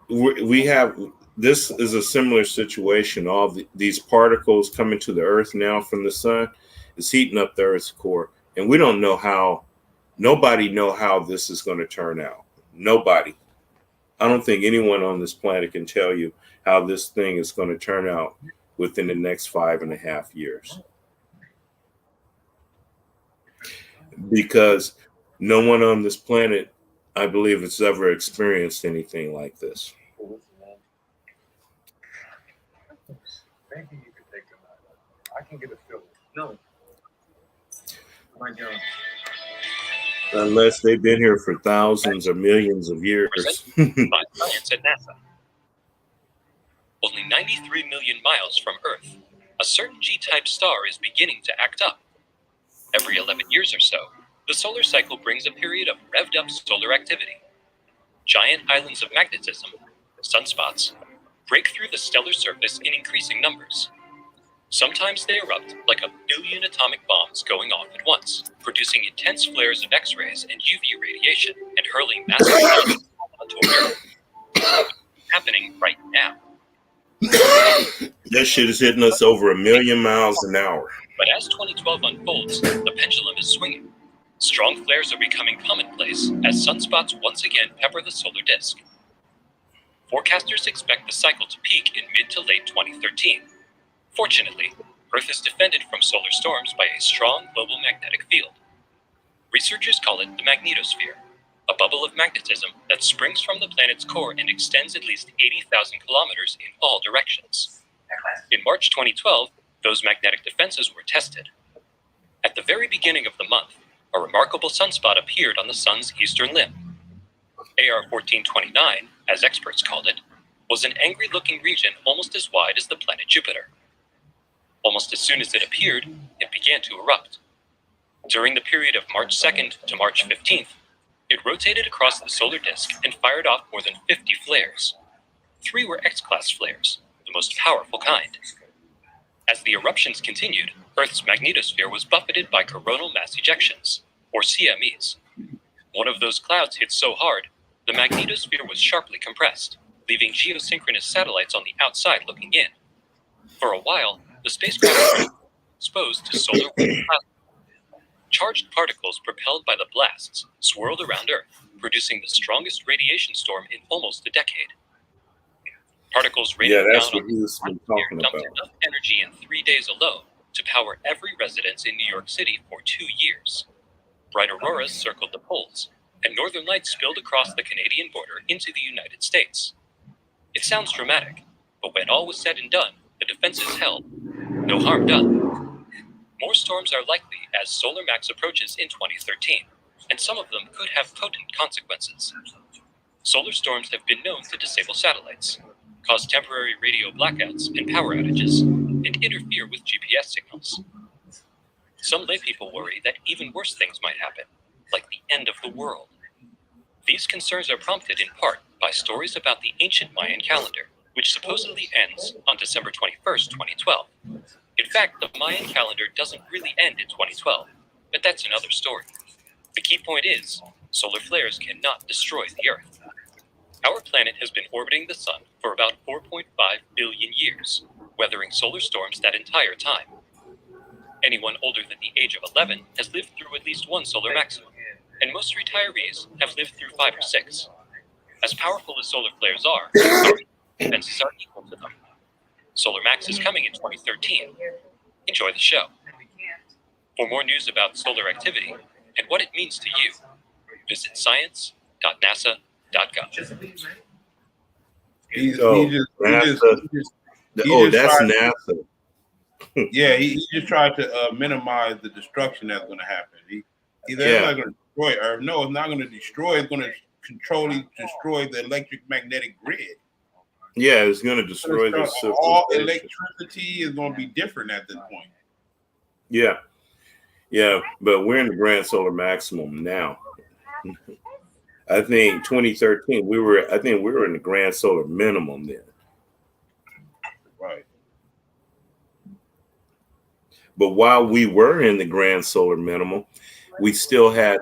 S2: have, this is a similar situation. All these particles coming to the Earth now from the sun is heating up the Earth's core, and we don't know nobody know how this is going to turn out. Nobody. I don't think anyone on this planet can tell you how this thing is going to turn out within the next 5.5 years. Because no one on this planet, I believe, has ever experienced anything like this.
S5: Maybe you could think about it. I can get a feel.
S3: No. Oh my God.
S2: Unless they've been here for thousands or millions of years.
S6: By science at NASA. Only 93 million miles from Earth, a certain G-type star is beginning to act up. Every 11 years or so, the solar cycle brings a period of revved-up solar activity. Giant islands of magnetism, sunspots, break through the stellar surface in increasing numbers. Sometimes they erupt like a billion atomic bombs going off at once, producing intense flares of X-rays and UV radiation and hurling massive clouds onto Earth. Happening right now.
S2: That shit is hitting us over 1 million miles an hour.
S6: But as 2012 unfolds, the pendulum is swinging. Strong flares are becoming commonplace as sunspots once again pepper the solar disk. Forecasters expect the cycle to peak in mid to late 2013. Fortunately, Earth is defended from solar storms by a strong global magnetic field. Researchers call it the magnetosphere, a bubble of magnetism that springs from the planet's core and extends at least 80,000 kilometers in all directions. In March 2012, those magnetic defenses were tested. At the very beginning of the month, a remarkable sunspot appeared on the sun's eastern limb. AR 1429, as experts called it, was an angry-looking region almost as wide as the planet Jupiter. Almost as soon as it appeared, it began to erupt. During the period of March 2nd to March 15th, it rotated across the solar disk and fired off more than 50 flares. 3 were X-class flares, the most powerful kind. As the eruptions continued, Earth's magnetosphere was buffeted by coronal mass ejections, or CMEs. One of those clouds hit so hard, the magnetosphere was sharply compressed, leaving geosynchronous satellites on the outside looking in. For a while, the spacecraft was exposed to solar wind plasma. Charged particles propelled by the blasts swirled around Earth, producing the strongest radiation storm in almost a decade. Particles raining
S2: Yeah, that's
S6: down
S2: what
S6: on
S2: he's been talking
S6: dumped
S2: about.
S6: enough energy in 3 days alone to power every residence in New York City for 2 years. Bright auroras circled the poles, and northern lights spilled across the Canadian border into the United States. It sounds dramatic, but when all was said and done, the defenses held. No harm done. More storms are likely as Solar Max approaches in 2013, and some of them could have potent consequences. Solar storms have been known to disable satellites, cause temporary radio blackouts and power outages, and interfere with GPS signals. Some laypeople worry that even worse things might happen, like the end of the world. These concerns are prompted in part by stories about the ancient Mayan calendar, which supposedly ends on December 21st, 2012. In fact, the Mayan calendar doesn't really end in 2012, but that's another story. The key point is, solar flares cannot destroy the Earth. Our planet has been orbiting the sun for about 4.5 billion years, weathering solar storms that entire time. Anyone older than the age of 11 has lived through at least one solar maximum, and most retirees have lived through 5 or 6. As powerful as solar flares are, our defenses are equal to them. Solar Max is coming in 2013. Enjoy the show. For more news about solar activity and what it means to you, visit science.nasa.gov.
S2: That's
S1: tried,
S2: NASA.
S1: yeah, he just tried to minimize the destruction that's going to happen. He's not going to destroy Earth. No, it's not going to destroy. It's going to destroy the electric magnetic grid.
S2: Yeah, it's going to destroy the
S1: all electricity is going to be different at this point.
S2: Yeah, but we're in the grand solar maximum now. I think 2013 we were in the grand solar minimum then.
S1: Right.
S2: But while we were in the grand solar minimum, they still had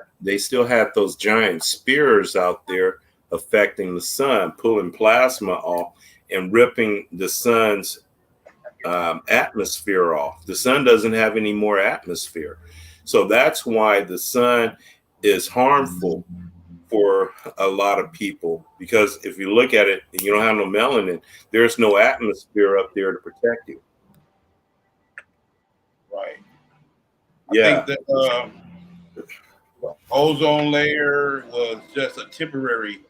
S2: those giant spheres out there affecting the sun, pulling plasma off and ripping the sun's atmosphere off. The sun doesn't have any more atmosphere. So that's why the sun is harmful for a lot of people, because if you look at it and you don't have no melanin, there's no atmosphere up there to protect you.
S1: Right.
S2: Yeah.
S1: I think that ozone layer was just a temporary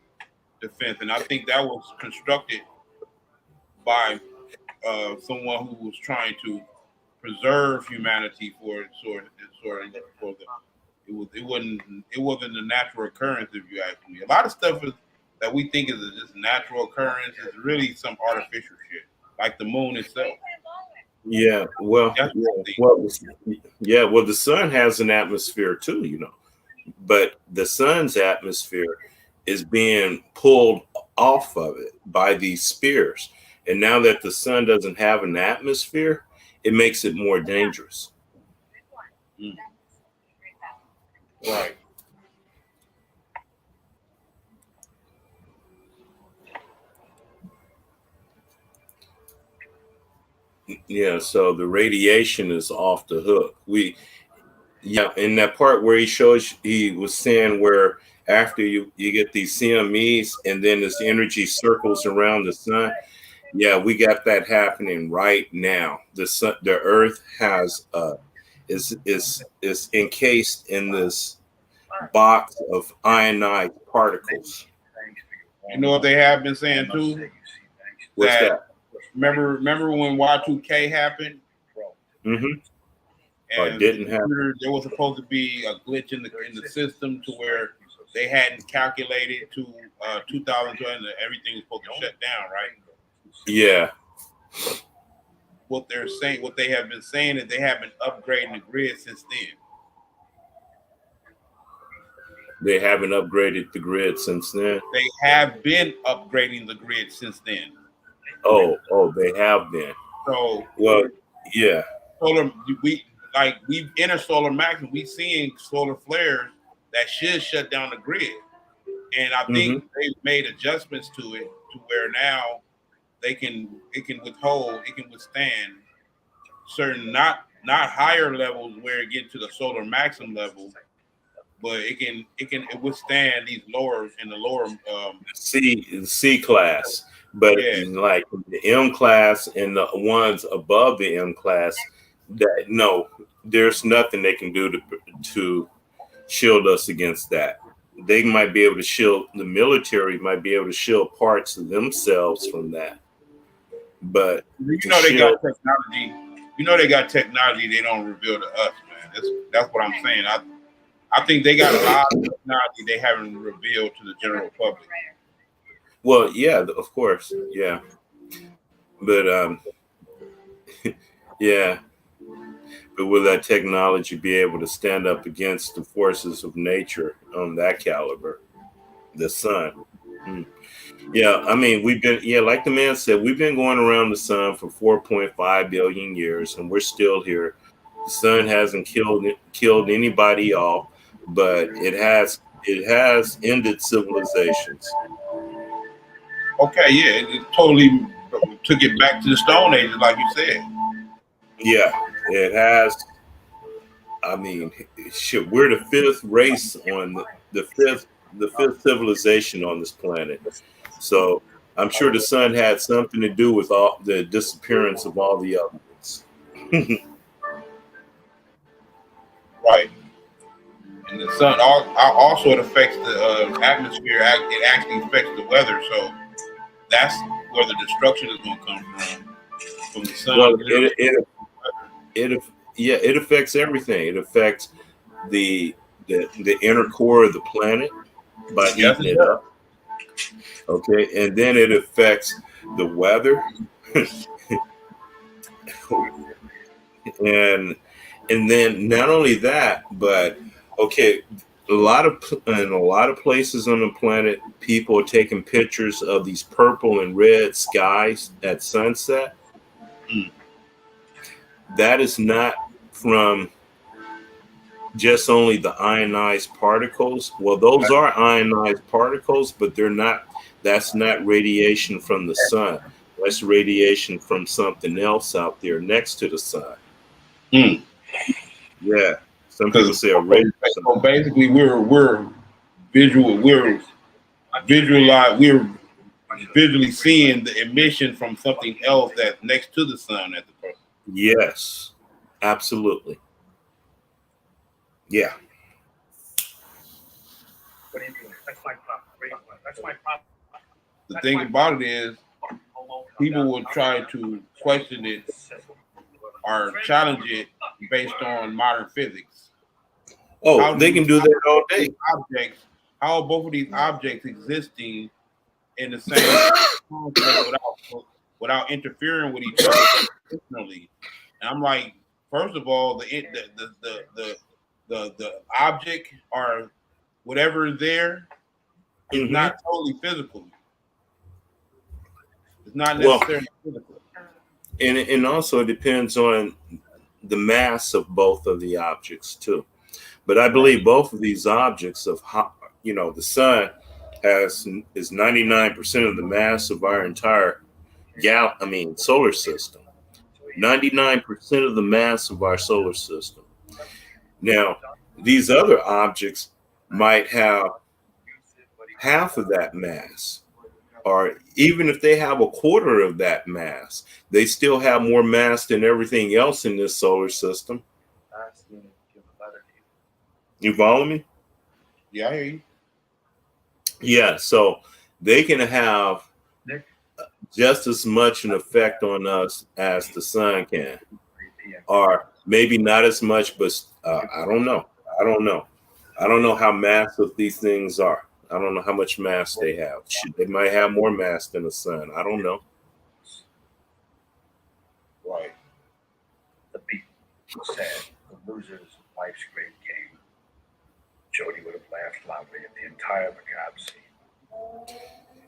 S1: defense, and I think that was constructed by someone who was trying to preserve humanity for it wasn't a natural occurrence, if you ask me. A lot of stuff that we think is just natural occurrence is really some artificial shit, like the moon itself.
S2: Yeah, well,
S1: That's
S2: yeah,
S1: what I think.
S2: well, the sun has an atmosphere too, you know, but the sun's atmosphere is being pulled off of it by these spheres. And now that the sun doesn't have an atmosphere, it makes it more dangerous.
S1: Mm. Right.
S2: Yeah, so the radiation is off the hook. In that part where he was saying where after you get these CMEs and then this energy circles around the sun. Yeah, we got that happening right now. The Earth is encased in this box of ionized particles.
S1: You know what they have been saying too?
S2: What's that?
S1: Remember when Y2K happened?
S2: Mm-hmm.
S1: And
S2: didn't happen.
S1: There was supposed to be a glitch in the system to where they hadn't calculated to 2020 and everything was supposed to shut down, right?
S2: Yeah.
S1: What they have been saying is they have been upgrading the grid since then.
S2: They haven't upgraded the grid since then.
S1: They have been upgrading the grid since then.
S2: Oh, they have been.
S1: So
S2: well, yeah.
S1: We've entered solar maximum. We've seen solar flares that should shut down the grid, and I think they've made adjustments to it to where now it can withstand certain not higher levels where it gets to the solar maximum level, but it can withstand these lower
S2: C class. But like the M class and the ones above the M class, there's nothing they can do to shield us against that. They might be able to shield, the military might be able to shield parts of themselves from that. But
S1: they got technology. They got technology they don't reveal to us, man. That's what I'm saying. I think they got a lot of technology they haven't revealed to the general public.
S2: Well, yeah, of course, yeah. But yeah. But will that technology be able to stand up against the forces of nature on that caliber? The sun. Yeah, I mean, like the man said, we've been going around the sun for 4.5 billion years, and we're still here. The sun hasn't killed anybody off, but it has ended civilizations.
S1: Okay, yeah, it totally took it back to the Stone Age, like you said.
S2: Yeah, it has. I mean, shit, we're the fifth race on the fifth civilization on this planet. So I'm sure the sun had something to do with all the disappearance of all the other ones.
S1: Right. And the sun also it affects the atmosphere. It actually affects the weather. So that's where the destruction is going to come from the sun.
S2: Well, it affects everything. It affects the inner core of the planet by heating it up. Okay, and then it affects the weather, and then not only that, but okay, in a lot of places on the planet, people are taking pictures of these purple and red skies at sunset. That is not from just only the ionized particles. Well, those are ionized particles, but that's not radiation from the sun. That's radiation from something else out there next to the sun. Yeah. Some people say
S1: so basically we're visually seeing the emission from something else that's next to the sun at the point.
S2: Yes, absolutely. Yeah.
S5: What are you doing? That's my property. That's my property.
S1: The thing about it is, people will try to question it challenge it based on modern physics.
S2: Oh, they can do that all day.
S1: Objects, how are both of these objects existing in the same context without interfering with each other intentionally? And I'm like, first of all, the object or whatever is there is not totally physical. It's not necessarily physical.
S2: And also it depends on the mass of both of the objects too. But I believe both of these objects of how, the sun is 99% of the mass of our entire solar system. 99% of the mass of our solar system. Now, these other objects might have half of that mass, or even if they have a quarter of that mass, they still have more mass than everything else in this solar system. You follow me?
S1: Yeah, I hear you.
S2: Yeah, so they can have just as much an effect on us as the sun can, or maybe not as much, but I don't know. I don't know how massive these things are. I don't know how much mass they have. They might have more mass than the sun. I don't know.
S1: Right.
S5: The beat said, the losers of life's great game. Jody would have laughed loudly at the entire macabre scene.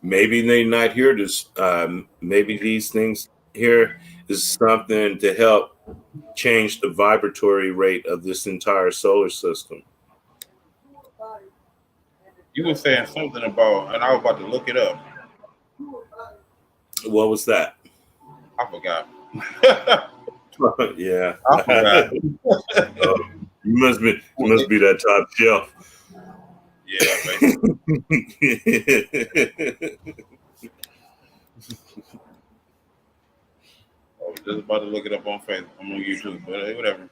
S2: Maybe they're not here to. Maybe these things here is something to help change the vibratory rate of this entire solar system.
S1: You were saying something about, and I was about to look it up.
S2: What was that?
S1: I forgot.
S2: Yeah,
S1: I forgot.
S2: You must be that top shelf.
S1: Yeah, basically. I was just about to look it up on Facebook. I'm on YouTube, but whatever.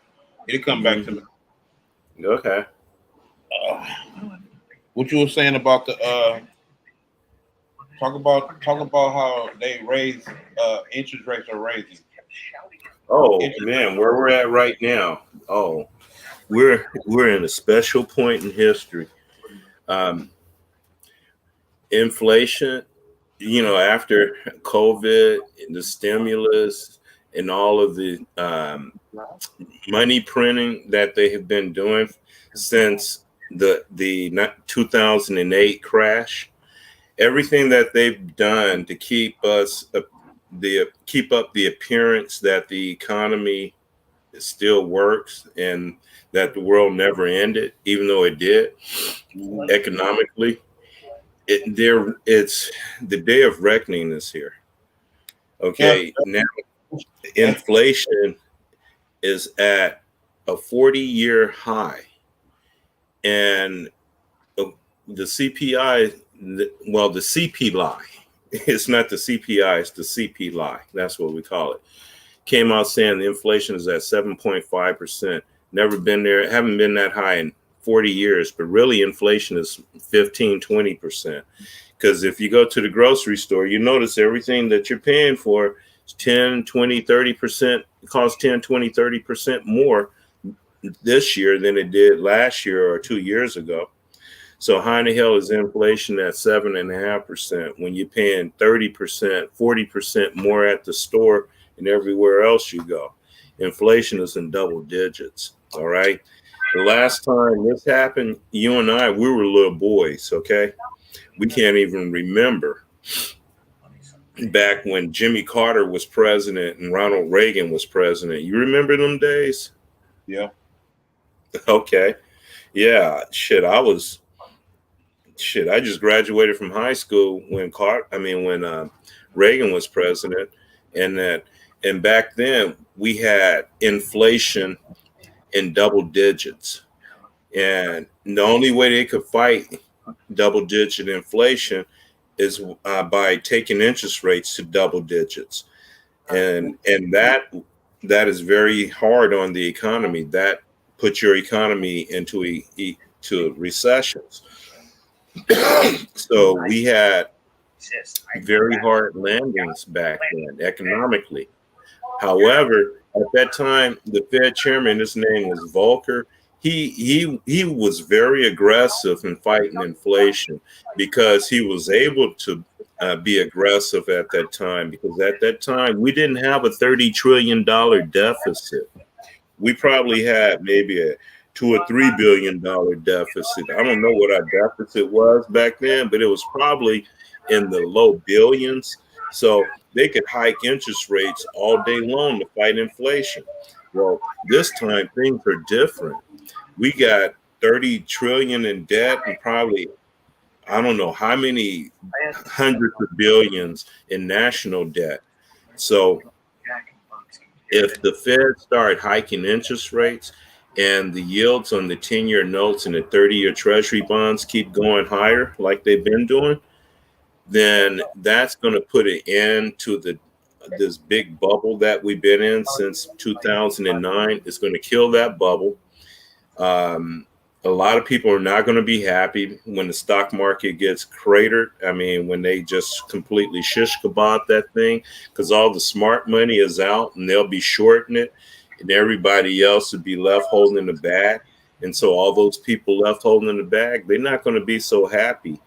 S1: It'll come back to me.
S2: Okay.
S1: What you were saying about the talk about how they raise interest rates are raising.
S2: Oh man, where we're at right now. Oh, we're in a special point in history. Inflation, after COVID and the stimulus and all of the money printing that they have been doing since the 2008 crash, everything that they've done to keep up the appearance that the economy still works and that the world never ended, even though it did economically. It's the day of reckoning is here. Okay, now inflation is at a 40-year high, and the CPI, the CPI, it's not the CPI, it's the CPI. That's what we call it. Came out saying the inflation is at 7.5%. Never been there, haven't been that high in 40 years, but really inflation is 15-20%. Because if you go to the grocery store, you notice everything that you're paying for is 10, 20, 30%. It costs 10, 20, 30% more this year than it did last year or 2 years ago. So how in the hell is inflation at 7.5% when you're paying 30%, 40% more at the store and everywhere else you go? Inflation is in double digits. All right. The last time this happened, you and I, we were little boys. Okay. We can't even remember back when Jimmy Carter was president and Ronald Reagan was president. You remember them days?
S1: Yeah.
S2: Okay. Yeah. I just graduated from high school when Reagan was president, and back then we had inflation in double digits, and the only way they could fight double digit inflation is by taking interest rates to double digits, and that is very hard on the economy. That puts your economy into recessions. So we had very hard landings back then economically. However, At that time, the Fed chairman, his name was Volcker. He was very aggressive in fighting inflation because he was able to be aggressive at that time, because at that time we didn't have a $30 trillion deficit. We probably had maybe a $2 or $3 billion deficit. I don't know what our deficit was back then, but it was probably in the low billions. So they could hike interest rates all day long to fight inflation. Well, this time things are different. We got 30 trillion in debt and probably, I don't know how many hundreds of billions in national debt. So if the Fed start hiking interest rates and the yields on the 10-year notes and the 30-year treasury bonds keep going higher like they've been doing, then that's going to put an end to this big bubble that we've been in since 2009. It's going to kill that bubble. A lot of people are not going to be happy when the stock market gets cratered. I mean, when they just completely shish kebab that thing, because all the smart money is out and they'll be shorting it, and everybody else would be left holding the bag. And so all those people left holding the bag, they're not going to be so happy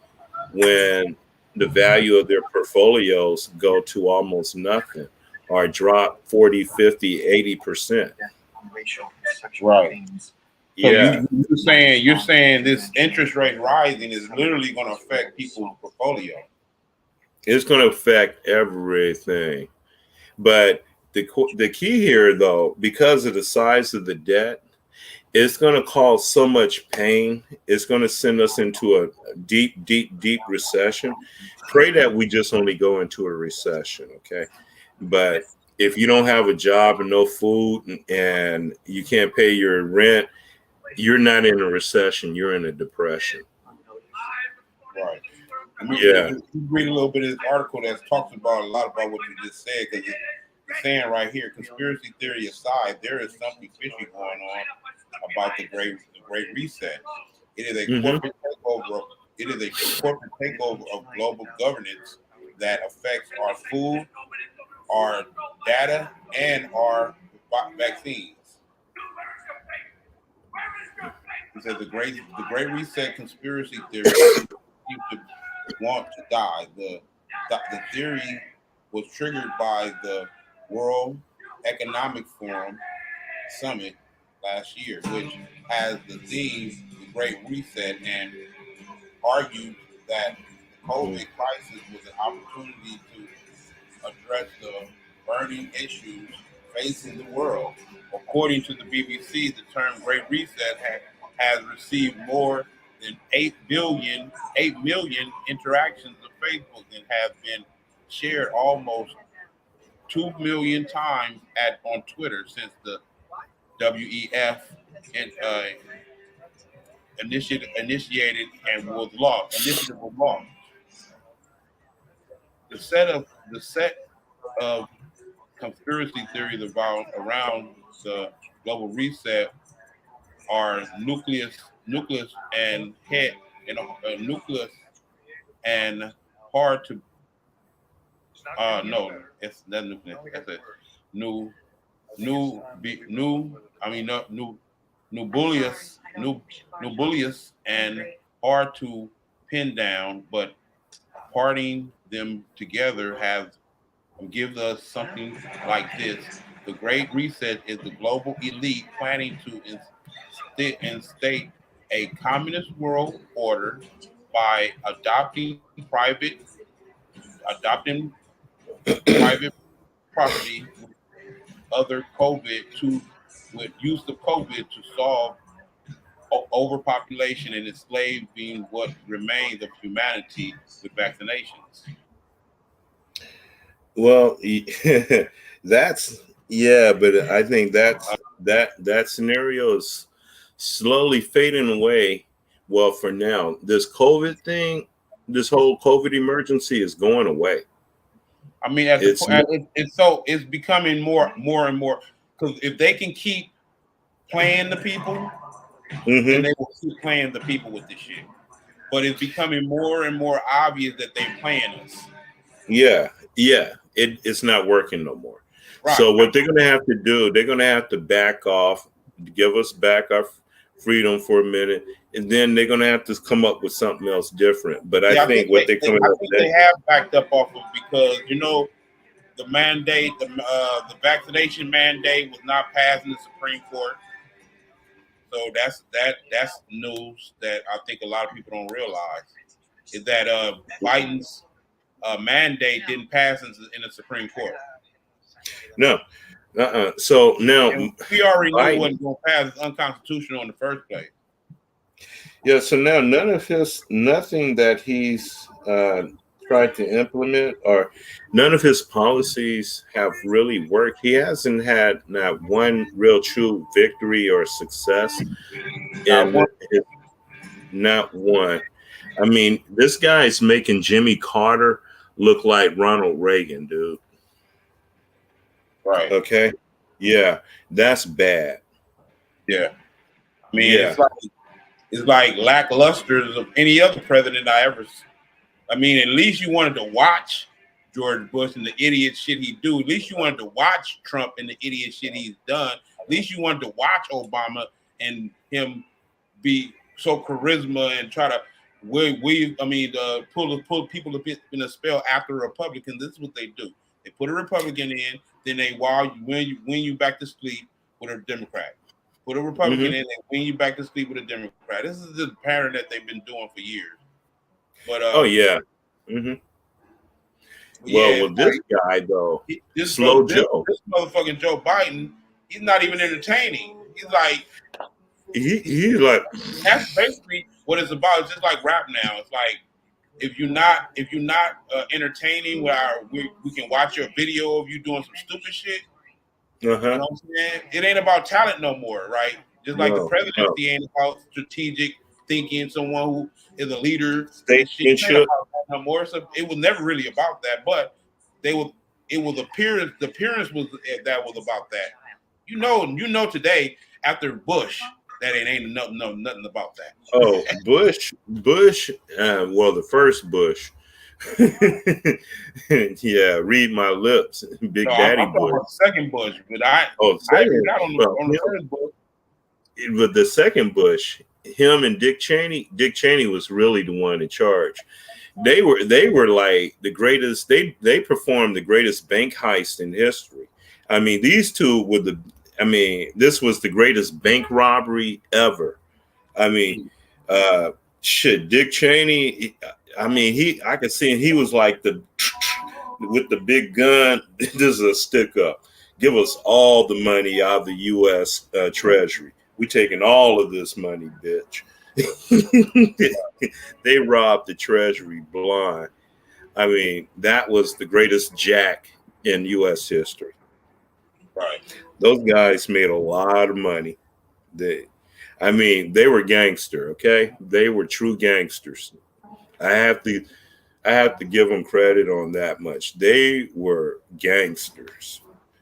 S2: when the value of their portfolios go to almost nothing or drop 40, 50, 80%.
S1: Right. So
S2: Yeah.
S1: you're saying this interest rate rising is literally going to affect people's portfolio.
S2: It's going to affect everything. But the key here, though, because of the size of the debt, it's going to cause so much pain. It's going to send us into a deep, deep, deep recession. Pray that we just only go into a recession, okay? But if you don't have a job and no food and you can't pay your rent, you're not in a recession. You're in a depression.
S1: Right.
S2: Yeah.
S1: Read a little bit of this article that talks about a lot about what you just said, because it's saying right here, conspiracy theory aside, there is something fishy going on about the Great Reset. It is a corporate takeover. It is a corporate takeover of global governance that affects our food, our data, and our vaccines. It says the Great Reset conspiracy theory seems to want to die. The theory was triggered by the World Economic Forum Summit last year, which has the theme the Great Reset, and argued that the COVID crisis was an opportunity to address the burning issues facing the world. According to the BBC, the term Great Reset has received more than 8 million interactions of Facebook and has been shared almost 2 million times on Twitter since the WEF and initiated and was launched. Initiative was launched. The set of conspiracy theories around the global reset are nucleus and head nucleus and hard to no, it's not nucleus. That's it. Nubulius and hard to pin down, but parting them together gives us something like this. The Great Reset is the global elite planning to instate a communist world order by adopting private property with other with use of COVID to solve overpopulation and enslaving what remains of humanity with vaccinations.
S2: Well, that's but I think that scenario is slowly fading away. Well, for now, this COVID thing, this whole COVID emergency is going away.
S1: I mean, it's becoming more and more, because if they can keep playing the people, then they will keep playing the people with this shit. But it's becoming more and more obvious that they're playing us.
S2: Yeah, it's not working no more.
S1: Right.
S2: So what they're going to have to do, they're going to have to back off, give us back our freedom for a minute, and then they're going to have to come up with something else different. But I think what they're coming up with,
S1: they have backed up off of, because the mandate, the vaccination mandate was not passed in the Supreme Court. So that's news that I think a lot of people don't realize, is that Biden's mandate didn't pass in the Supreme Court.
S2: No. So now
S1: And we already knew
S2: Biden,
S1: it wasn't going to pass. It's unconstitutional in the first place.
S2: yeah. So now nothing that he's tried to implement, or none of his policies have really worked. He hasn't had not one real true victory or success. Not one. I mean, this guy's making Jimmy Carter look like Ronald Reagan, dude.
S1: Right.
S2: Okay. Yeah, that's bad.
S1: Yeah. I mean, it's like lackluster of any other president I ever. I mean, at least you wanted to watch George Bush and the idiot shit he do. At least you wanted to watch Trump and the idiot shit he's done. At least you wanted to watch Obama and him be so charisma and try to pull people a bit in a spell after Republicans. This is what they do. They put a Republican in, then they win you back to sleep with a Democrat. Put a Republican in, they win you back to sleep with a Democrat. This is the pattern that they've been doing for years. But
S2: oh yeah. Mm-hmm. Well, with this guy though, this
S1: motherfucking Joe Biden, he's not even entertaining. He's like,
S2: he's like,
S1: that's basically what it's about. It's just like rap now. It's like, if you're not entertaining, we can watch your video of you doing some stupid shit. You know what I'm saying? It ain't about talent no more, right? Just like the presidency ain't about strategic thinking, someone who is a leader.
S2: Statesmanship
S1: no more. So it was never really about that, but it was appearance. The appearance was about that. You know today after Bush, that ain't nothing about that.
S2: Oh, Bush. Well, the first Bush. Yeah, read my lips, Big Daddy
S1: I'm
S2: Bush.
S1: the second Bush, but I got on the first Bush.
S2: But the second Bush, him and Dick Cheney. Dick Cheney was really the one in charge. They were like the greatest. They performed the greatest bank heist in history. I mean, these two were this was the greatest bank robbery ever. I mean, Dick Cheney. I mean, I could see him. He was like with the big gun. This is a stick up. Give us all the money out of the U.S. Treasury. We taking all of this money, bitch. They robbed the Treasury blind. I mean, that was the greatest jack in U.S. history.
S1: Right.
S2: Those guys made a lot of money. They were gangster. Okay, they were true gangsters. I have to give them credit on that much. They were gangsters.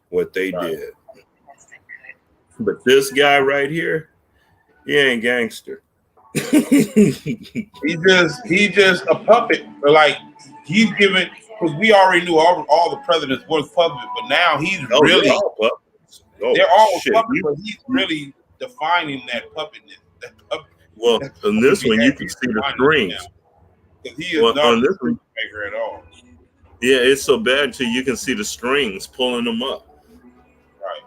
S2: What they did. But this guy right here, he ain't gangster.
S1: He just a puppet. Like he's giving, because we already knew all the presidents were puppets, but now he's really
S2: all puppets.
S1: They're all puppets, but he's really defining that puppetness.
S2: Well, on this one you can see the strings.
S1: Because he is not a maker at all.
S2: Yeah, it's so bad until you can see the strings pulling them up.
S1: Right.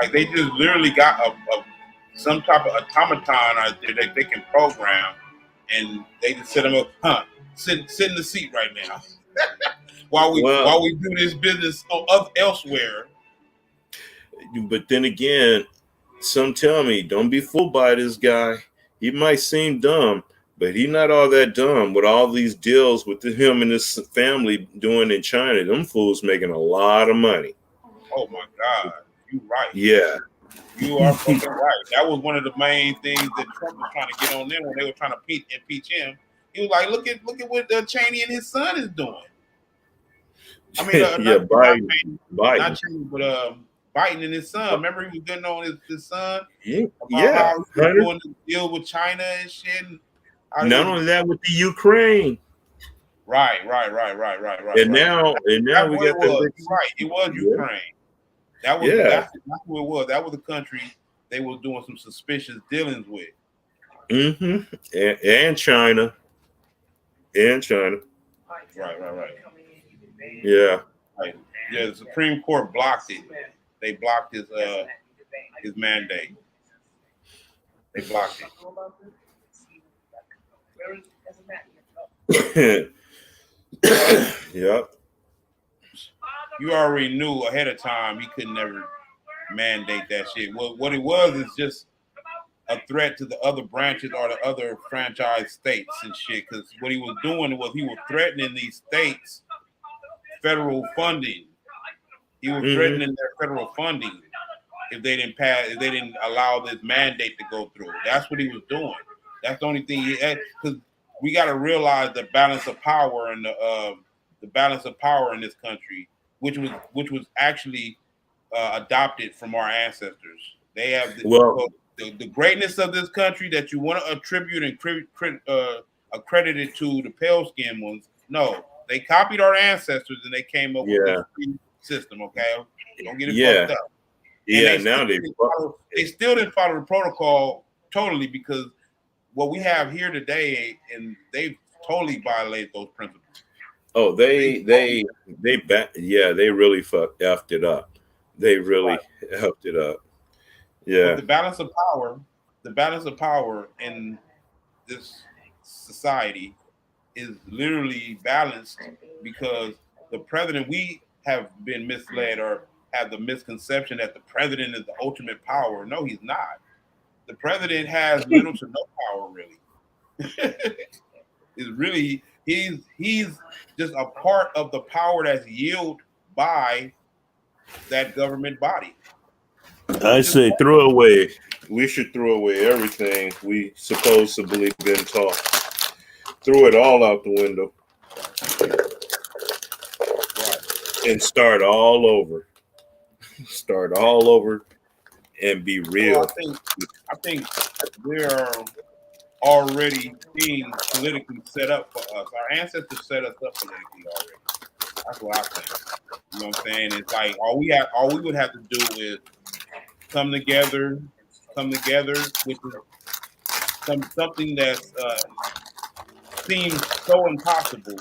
S1: Like they just literally got some type of automaton out there that they can program, and they just set them up. Sit in the seat right now while we do this business elsewhere.
S2: But then again, some tell me don't be fooled by this guy. He might seem dumb, but he's not all that dumb with all these deals with him and his family doing in China. Them fools making a lot of money.
S1: Oh my God, you right.
S2: Yeah.
S1: You are fucking right. That was one of the main things that Trump was trying to get on them when they were trying to impeach him. He was like, look at what Cheney and his son is doing. I mean,
S2: Biden.
S1: Not Cheney, but Biden and his son. Remember, he was getting on his son.
S2: Yeah.
S1: How he was doing the deal with China and shit.
S2: Not only that, with the Ukraine.
S1: Right.
S2: And now
S1: That's
S2: we
S1: what it
S2: got the
S1: was. Right. It was Ukraine. That's who it was. That was the country they was doing some suspicious dealings with.
S2: And China.
S1: Right.
S2: Yeah.
S1: Right. Yeah, the Supreme Court blocked it. They blocked his mandate. They blocked
S2: it. Yep.
S1: You already knew ahead of time he could never mandate that shit. What it was is just a threat to the other branches or the other franchise states and shit. Because what he was doing was he was threatening these states federal funding. He was threatening their federal funding if they didn't allow this mandate to go through. That's what he was doing. That's the only thing he had, because we got to realize the balance of power and the balance of power in this country, which was actually adopted from our ancestors. They have the greatness of this country that you want to attribute and accredit it to the pale skin ones. No, they copied our ancestors and they came up with this system. Okay, don't get it fucked up. And they still didn't follow the protocol totally, because what we have here today, and they've totally violated those principles.
S2: Oh, they really effed it up. They really effed it up. Yeah.
S1: But the balance of power in this society is literally balanced because the president, we have been misled or have the misconception that the president is the ultimate power. No, he's not. The president has little to no power, really. He's just a part of the power that's yielded by that government body.
S2: I say throw away. We should throw away everything we supposedly been taught. Throw it all out the window. And start all over. Start all over and be real.
S1: Well, I think we're already being politically set up for us. Our ancestors set us up politically already. That's what I think. You know what I'm saying? It's like all we would have to do is come together, which is something that seems so impossible,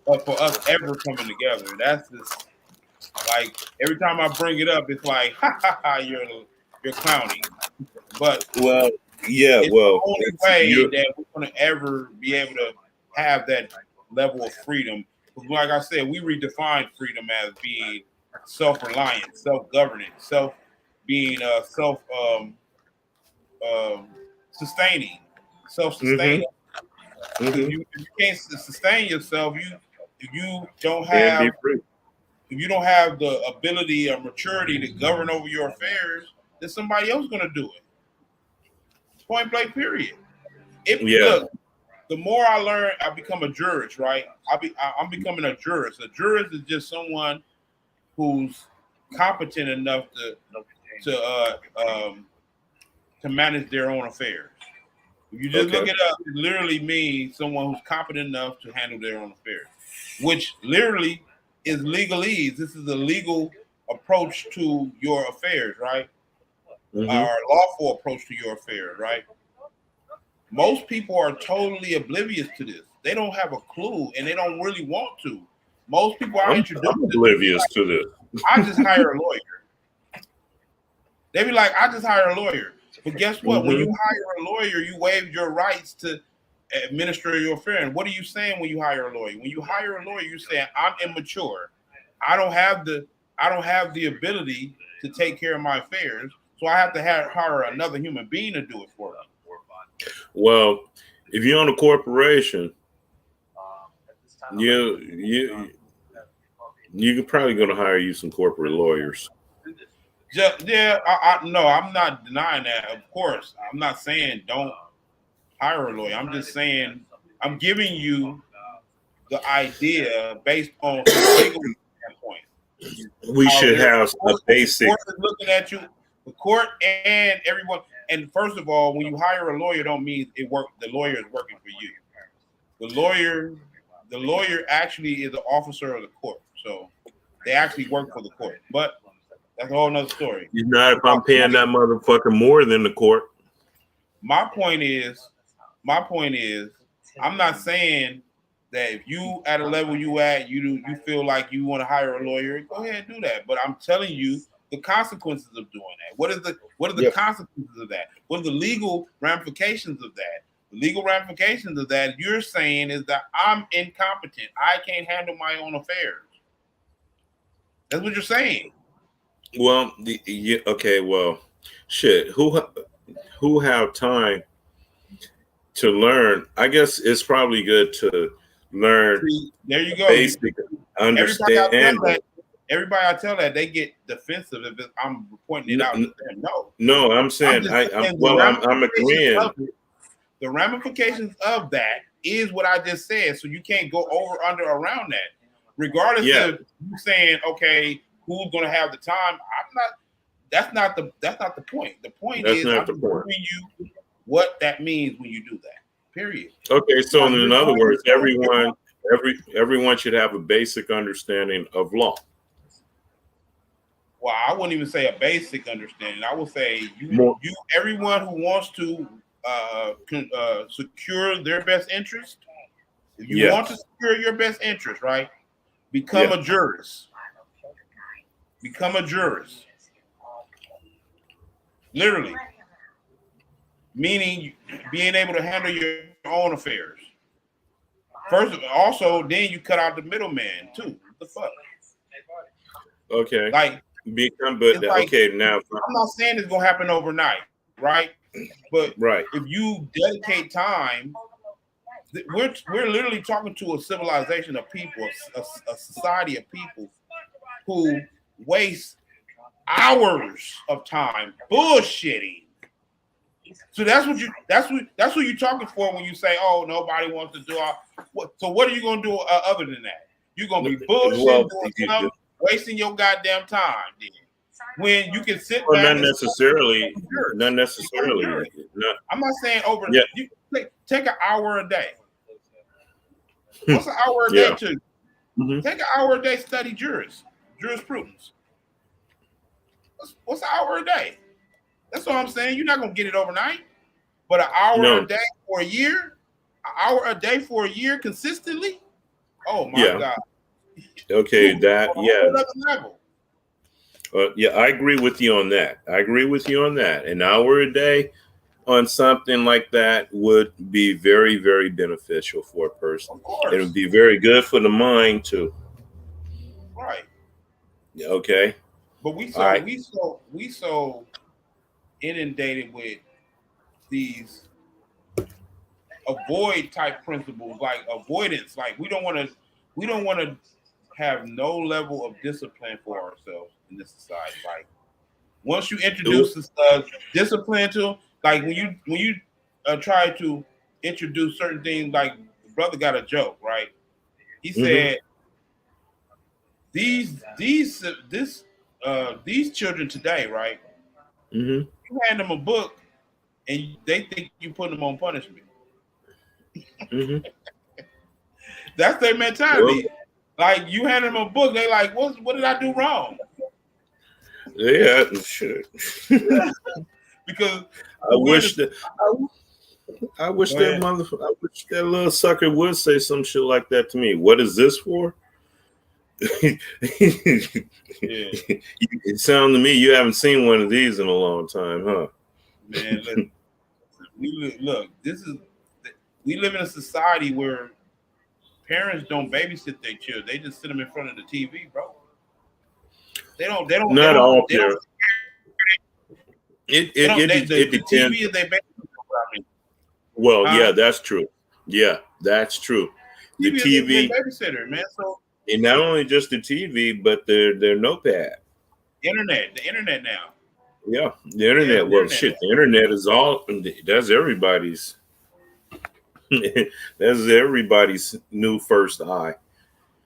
S1: but for us ever coming together. That's just like every time I bring it up, it's like, you're clowning. But it's the only way that we're going to ever be able to have that level of freedom. Because like I said, we redefine freedom as being self-reliant, self-governing, being self-sustaining. If you can't sustain yourself, if you don't have the ability or maturity to govern over your affairs, then somebody else is going to do it. Point blank, period. Look, the more I learn, I become a jurist, right? I'm becoming a jurist. A jurist is just someone who's competent enough to manage their own affairs. If you just look it up, it literally means someone who's competent enough to handle their own affairs, which literally is legalese. This is a legal approach to your affairs, right? Or lawful approach to your affairs, right? Most people are totally oblivious to this. They don't have a clue, and they don't really want to. Most people are
S2: oblivious to this.
S1: I just hire a lawyer. They be like, I just hire a lawyer. But guess what? When you hire a lawyer, you waive your rights to administer your affairs. And what are you saying when you hire a lawyer? When you hire a lawyer, you're saying, I'm immature. I don't have the ability to take care of my affairs, so I have to hire another human being to do it for me.
S2: Well, if you own a corporation, you're probably going to hire you some corporate lawyers.
S1: No, I'm not denying that. Of course, I'm not saying don't hire a lawyer. I'm just saying I'm giving you the idea based on some legal standpoint.
S2: We should have a basic.
S1: The court is looking at you. The court and everyone. And first of all, when you hire a lawyer, don't mean the lawyer is working for you. The lawyer actually is an officer of the court, so they actually work for the court. But that's a whole nother story.
S2: He's not if I'm paying that motherfucker more than the court.
S1: My point is, I'm not saying that if you at a level you at, you feel like you want to hire a lawyer, go ahead and do that. But I'm telling you the consequences of doing that. What are the consequences of that? What are the legal ramifications of that? The legal ramifications of that you're saying is that I'm incompetent. I can't handle my own affairs. That's what you're saying.
S2: Well, okay, well, shit. Who have time to learn? I guess it's probably good to learn.
S1: See, there you go.
S2: Basic understanding.
S1: Everybody I tell that they get defensive if I'm pointing it out.
S2: No, I'm saying I'm agreeing.
S1: The ramifications of that is what I just said. So you can't go over, under, around that. Regardless of you saying, okay, who's going to have the time? I'm not. That's not the point. The point is I'm telling you what that means when you do that. Period.
S2: Okay, so in other words, everyone should have a basic understanding of law.
S1: Well, I wouldn't even say a basic understanding. I would say everyone who wants to secure their best interest. If you want to secure your best interest, right? Become a jurist. Become a jurist. Literally. Meaning being able to handle your own affairs. First, also, then you cut out the middleman too. What the fuck?
S2: Okay.
S1: Like,
S2: okay, now
S1: I'm not saying it's gonna happen overnight, right? But if you dedicate time, we're literally talking to a civilization of people, a society of people who waste hours of time bullshitting. So that's what you're talking for when you say, "Oh, nobody wants to do So what are you gonna do other than that? You're gonna be bullshitting, wasting your goddamn time, then. When you can sit back.
S2: Not necessarily.
S1: I'm not saying over.
S2: Yeah.
S1: You take an hour a day. What's an hour a day to? Mm-hmm. Take an hour a day, study jurisprudence. What's an hour a day? That's what I'm saying. You're not gonna get it overnight, but an hour a day for a year, consistently. Oh my God.
S2: Okay, level. I agree with you on that. An hour a day on something like that would be very, very beneficial for a person. It would be very good for the mind too.
S1: Right.
S2: Okay.
S1: But we so inundated with these avoid type principles, like avoidance. Like we don't want to have no level of discipline for ourselves in this society. Like once you introduce discipline to, like when you try to introduce certain things, like the brother got a joke, right? He said these children today, right? Mm-hmm. You hand them a book and they think you put them on punishment. Mm-hmm. That's their mentality. Well, like you hand them a book, they like, what did I do wrong?
S2: Yeah, shit.
S1: Because
S2: I wish that little sucker would say some shit like that to me. What is this for? It sounds to me you haven't seen one of these in a long time, huh?
S1: Man, we live in a society where parents don't babysit their children. They just sit them in front of the TV, bro. They don't.
S2: Not all parents. It depends.
S1: The TV is their babysitter.
S2: Well, yeah, that's true. Yeah, that's true. The TV
S1: babysitter, man. So.
S2: And not only just the TV, but their notepad.
S1: The internet now.
S2: Yeah, the internet. The internet is that's everybody's. That's everybody's new first eye.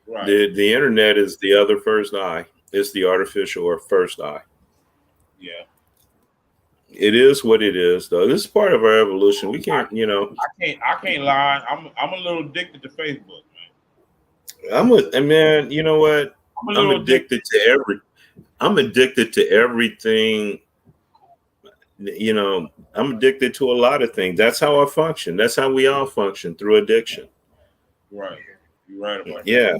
S2: Right. The internet is the other first eye. It's the artificial or first eye.
S1: Yeah.
S2: It is what it is, though. This is part of our evolution. We can't, you know.
S7: I can't lie. I'm a little addicted to Facebook, man.
S2: And man, you know what?
S7: I'm a little
S2: addicted to everything. You know, I'm addicted to a lot of things. That's how I function. That's how we all function, through addiction.
S7: Right. You're right about
S2: Yeah.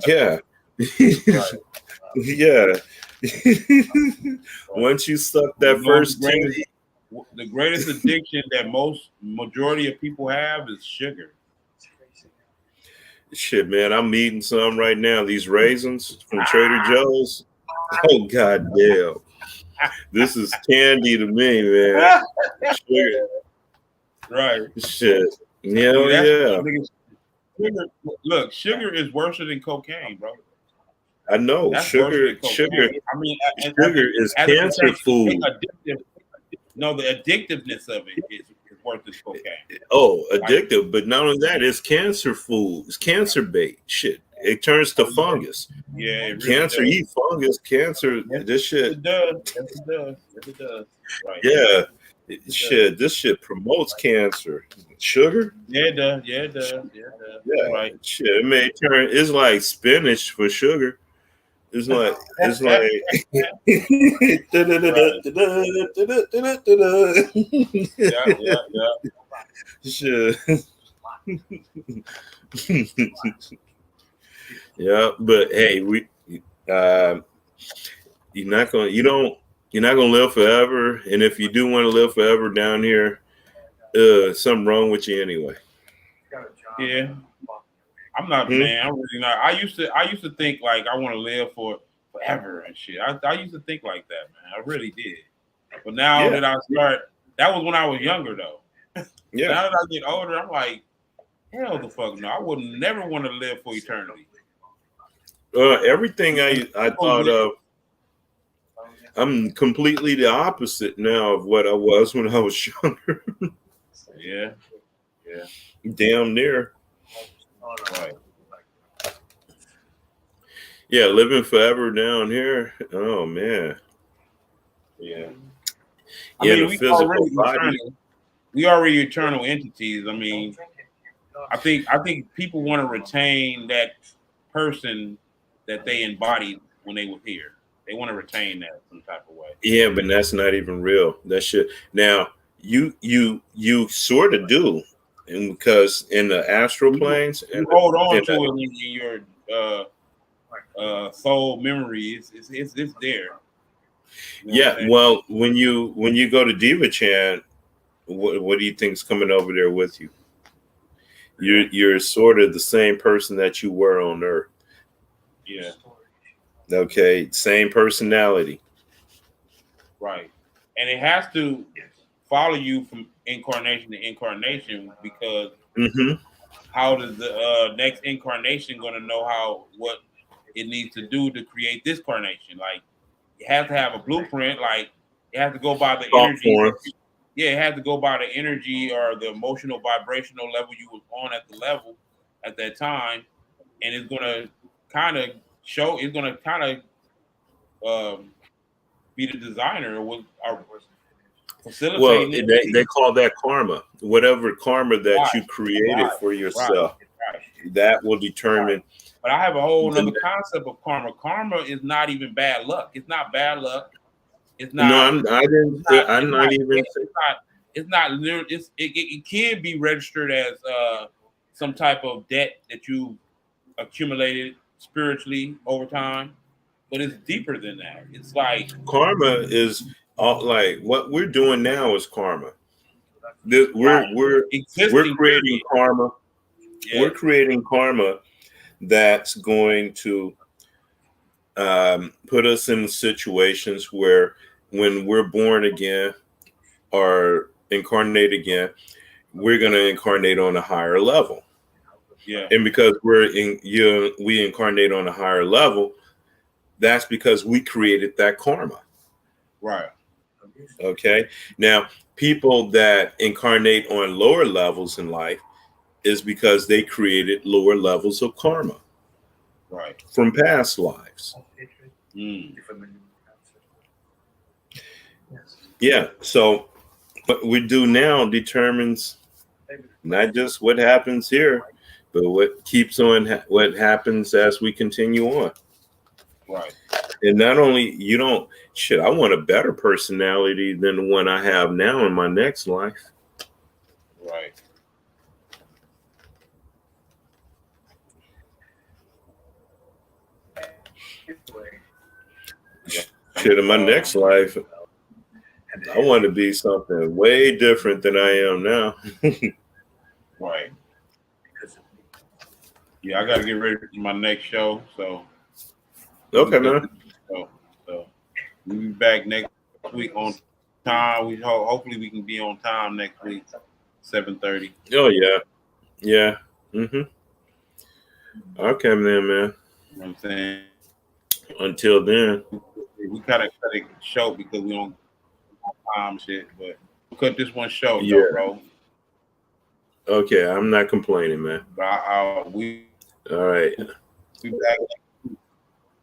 S2: Yeah.
S7: that.
S2: Yeah. Once you suck that first
S7: the greatest addiction that majority of people have is sugar.
S2: shit, man, I'm eating some right now. These raisins from Trader Joe's. Oh god damn. This is candy to me, man. Sugar.
S7: Right.
S2: Shit. Yeah,
S7: Dude,
S2: yeah.
S7: Look, sugar is worse than cocaine, bro.
S2: I know.
S7: That's
S2: Sugar
S7: worse than cocaine. I mean,
S2: sugar is
S7: as it
S2: cancer
S7: pertains to
S2: food.
S7: No, the addictiveness of it is worse than cocaine.
S2: Oh, addictive. But not only that, it's cancer food. It's cancer bait. Shit. It turns to fungus.
S7: Yeah, it really
S2: Cancer
S7: does.
S2: eat fungus. Cancer,
S7: Yes,
S2: this shit.
S7: It does. Yes, it does. Yes, it does. Right.
S2: Yeah. Shit, this shit promotes cancer. Sugar?
S7: Yeah, it does. Yeah, it does. Yeah, it does.
S2: Yeah.
S7: Right.
S2: Shit, it may turn, it's like spinach for sugar. It's like,
S7: Yeah.
S2: Shit. Yeah, but hey, you're not gonna live forever, and if you do want to live forever down here, something wrong with you anyway.
S7: Yeah. I'm not, man. I'm really not. I used to think like I want to live forever and shit. I used to think like that, man. I really did. But now that I start, that was when I was younger though.
S2: Yeah.
S7: Now that I get older, I'm like, hell the fuck no. I would never want to live for eternity.
S2: Everything I thought of, I'm completely the opposite now of what I was when I was younger.
S7: Yeah. Yeah.
S2: Damn near.
S7: Right.
S2: Yeah, living forever down here. Oh man.
S7: Yeah.
S2: I mean, the physical body.
S7: We already eternal entities. I mean, I think people want to retain that person that they embodied when they were here. They want to retain that some type of way.
S2: Yeah, but that's not even real. That shit. Now you sort of do, and because in the astral planes,
S7: you hold on to it in your soul memory. It's there. You know
S2: well, when you go to Diva Chan, what do you think's coming over there with you? You're sort of the same person that you were on Earth.
S7: Yeah.
S2: Okay, same personality.
S7: Right. And it has to follow you from incarnation to incarnation, because how does the next incarnation going to know what it needs to do to create this carnation? Like, you have to have a blueprint. Like, you have to go by the energy. Yeah, it has to go by the energy or the emotional vibrational level you was on at that time, and it's going to kind of show. It's going to kind of be the designer with our facilitating.
S2: Well, they call that karma. Whatever karma that you created for yourself, that will determine.
S7: But I have a whole other concept of karma. Karma is not even bad luck. It's not bad luck. It's not.
S2: No,
S7: It can be registered as some type of debt that you accumulated spiritually over time, but it's deeper than that. It's like
S2: karma is like what we're doing now is karma. We're creating karma. Yeah. We're creating karma that's going to put us in situations where, when we're born again or incarnate again, we're going to incarnate on a higher level.
S7: Yeah.
S2: And because we incarnate on a higher level, that's because we created that karma.
S7: Right.
S2: Okay. Now, people that incarnate on lower levels in life is because they created lower levels of karma.
S7: Right.
S2: From past lives. Yeah. So what we do now determines not just what happens here, but what keeps on, what happens as we continue on.
S7: Right.
S2: And not only you don't shit, I want a better personality than the one I have now in my next life.
S7: Right.
S2: Shit, in my next life, I want to be something way different than I am now.
S7: Right. Yeah, I got to get ready for my next show. So
S2: Okay, man.
S7: So we'll be back next week on time. We hopefully we can be on time next week, 7:30.
S2: Oh yeah, yeah. Okay, then, man.
S7: You know what I'm saying?
S2: Until then,
S7: We kind of cut it short because we don't have time shit, but we'll cut this one short,
S2: Yeah.
S7: though, bro.
S2: Okay, I'm not complaining, man.
S7: But we
S2: All right.
S7: We back.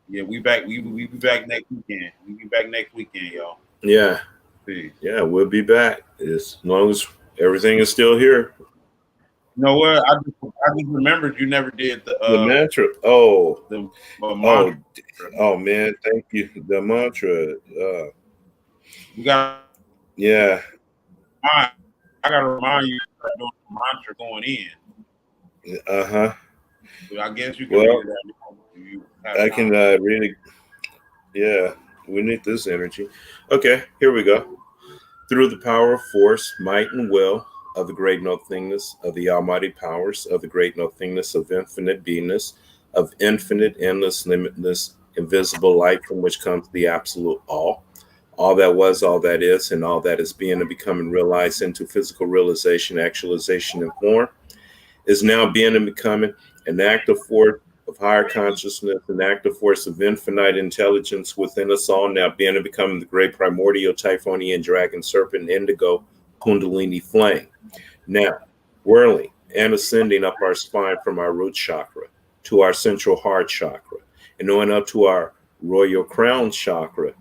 S7: Yeah, we back. We be back next weekend. We be back next weekend, y'all.
S2: Yeah.
S7: Peace.
S2: Yeah, we'll be back as long as everything is still here.
S7: You know what? I just remembered you never did the
S2: mantra. Oh,
S7: the mantra.
S2: Oh man, thank you. The mantra.
S7: You got.
S2: Yeah.
S7: I gotta remind you to start doing the mantra going in.
S2: Uh-huh.
S7: But I guess you can.
S2: Well,
S7: read
S2: I can really. Yeah, we need this energy. Okay, here we go. Through the power of force, might, and will of the great nothingness, of the almighty powers, of the great nothingness, of infinite beingness, of infinite, endless, limitless, invisible light from which comes the absolute all that was, all that is, and all that is being and becoming realized into physical realization, actualization, and form, is now being and becoming an active force of higher consciousness, an active force of infinite intelligence within us all, now being and becoming the great primordial Typhonian dragon, serpent, indigo, kundalini flame. Now, whirling and ascending up our spine from our root chakra to our central heart chakra, and on up to our royal crown chakra,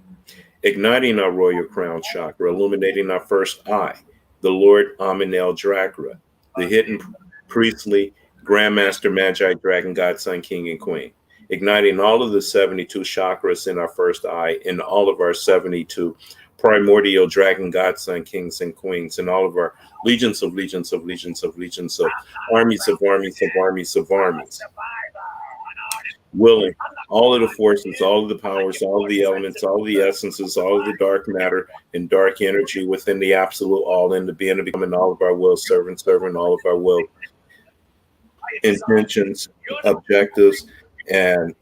S2: igniting our royal crown chakra, illuminating our first eye, the Lord Amenel Dragra, the hidden priestly Grandmaster Magi Dragon God Son King and Queen, igniting all of the 72 chakras in our first eye and all of our 72 primordial Dragon God Son Kings and Queens and all of our legions of legions of legions of legions of armies of armies of armies of armies. Willing all of the forces, all of the powers, all of the elements, all of the essences, all of the dark matter and dark energy within the absolute all, in the being and becoming all of our will, serving all of our will, intentions, objectives, and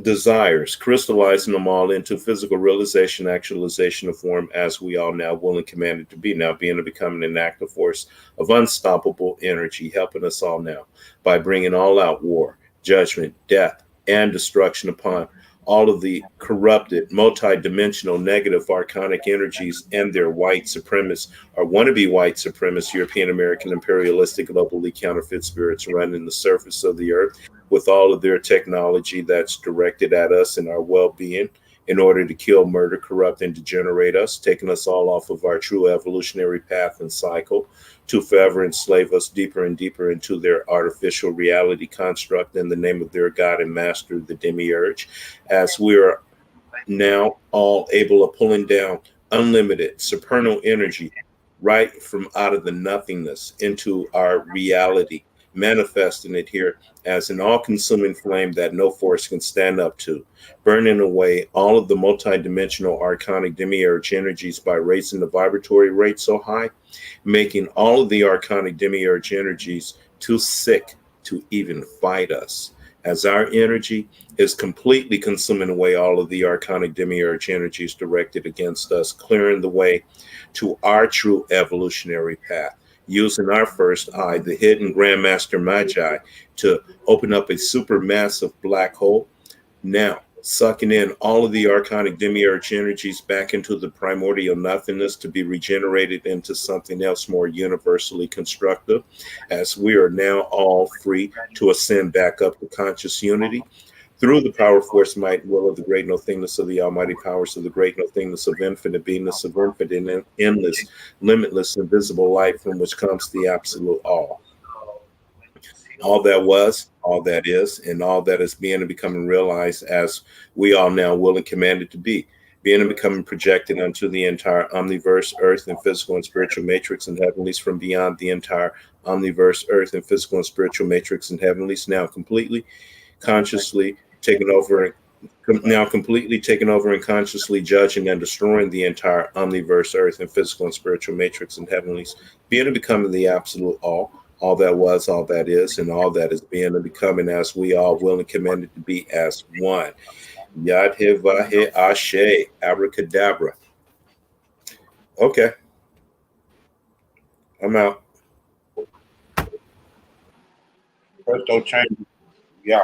S2: desires, crystallizing them all into physical realization, actualization of form as we all now will and commanded to be, now being and becoming an active force of unstoppable energy, helping us all now by bringing all out war, judgment, death, and destruction upon all of the corrupted, multi-dimensional, negative, archonic energies and their white supremacists or wannabe white supremacist, European American, imperialistic, globally counterfeit spirits running the surface of the earth with all of their technology that's directed at us and our well-being in order to kill, murder, corrupt, and degenerate us, taking us all off of our true evolutionary path and cycle to forever enslave us deeper and deeper into their artificial reality construct in the name of their God and master, the demiurge, as we are now all able of pulling down unlimited supernal energy right from out of the nothingness into our reality, manifesting it here as an all-consuming flame that no force can stand up to, burning away all of the multi-dimensional archonic demiurge energies by raising the vibratory rate so high, making all of the archonic demiurge energies too sick to even fight us, as our energy is completely consuming away all of the archonic demiurge energies directed against us, clearing the way to our true evolutionary path, using our first eye, the hidden Grandmaster Magi, to open up a supermassive black hole, now sucking in all of the archonic demiurge energies back into the primordial nothingness to be regenerated into something else more universally constructive, as we are now all free to ascend back up to conscious unity through the power, force, might, will of the great nothingness of the almighty powers of the great nothingness of infinite beingness of infinite and endless, limitless, invisible light from which comes the absolute all. All that was, all that is, and all that is being and becoming realized as we all now will and commanded to be. Being and becoming projected unto the entire omniverse, earth, and physical and spiritual matrix and heavenlies from beyond the entire omniverse, earth, and physical and spiritual matrix and heavenlies, now completely, consciously taken over, and consciously judging and destroying the entire omniverse, earth, and physical and spiritual matrix and heavenlies, being and becoming the absolute all that was, all that is, and all that is being and becoming as we all will and commanded to be as one. Yad he vahe ashe, abracadabra. Okay, I'm out.
S7: Presto change. Yeah.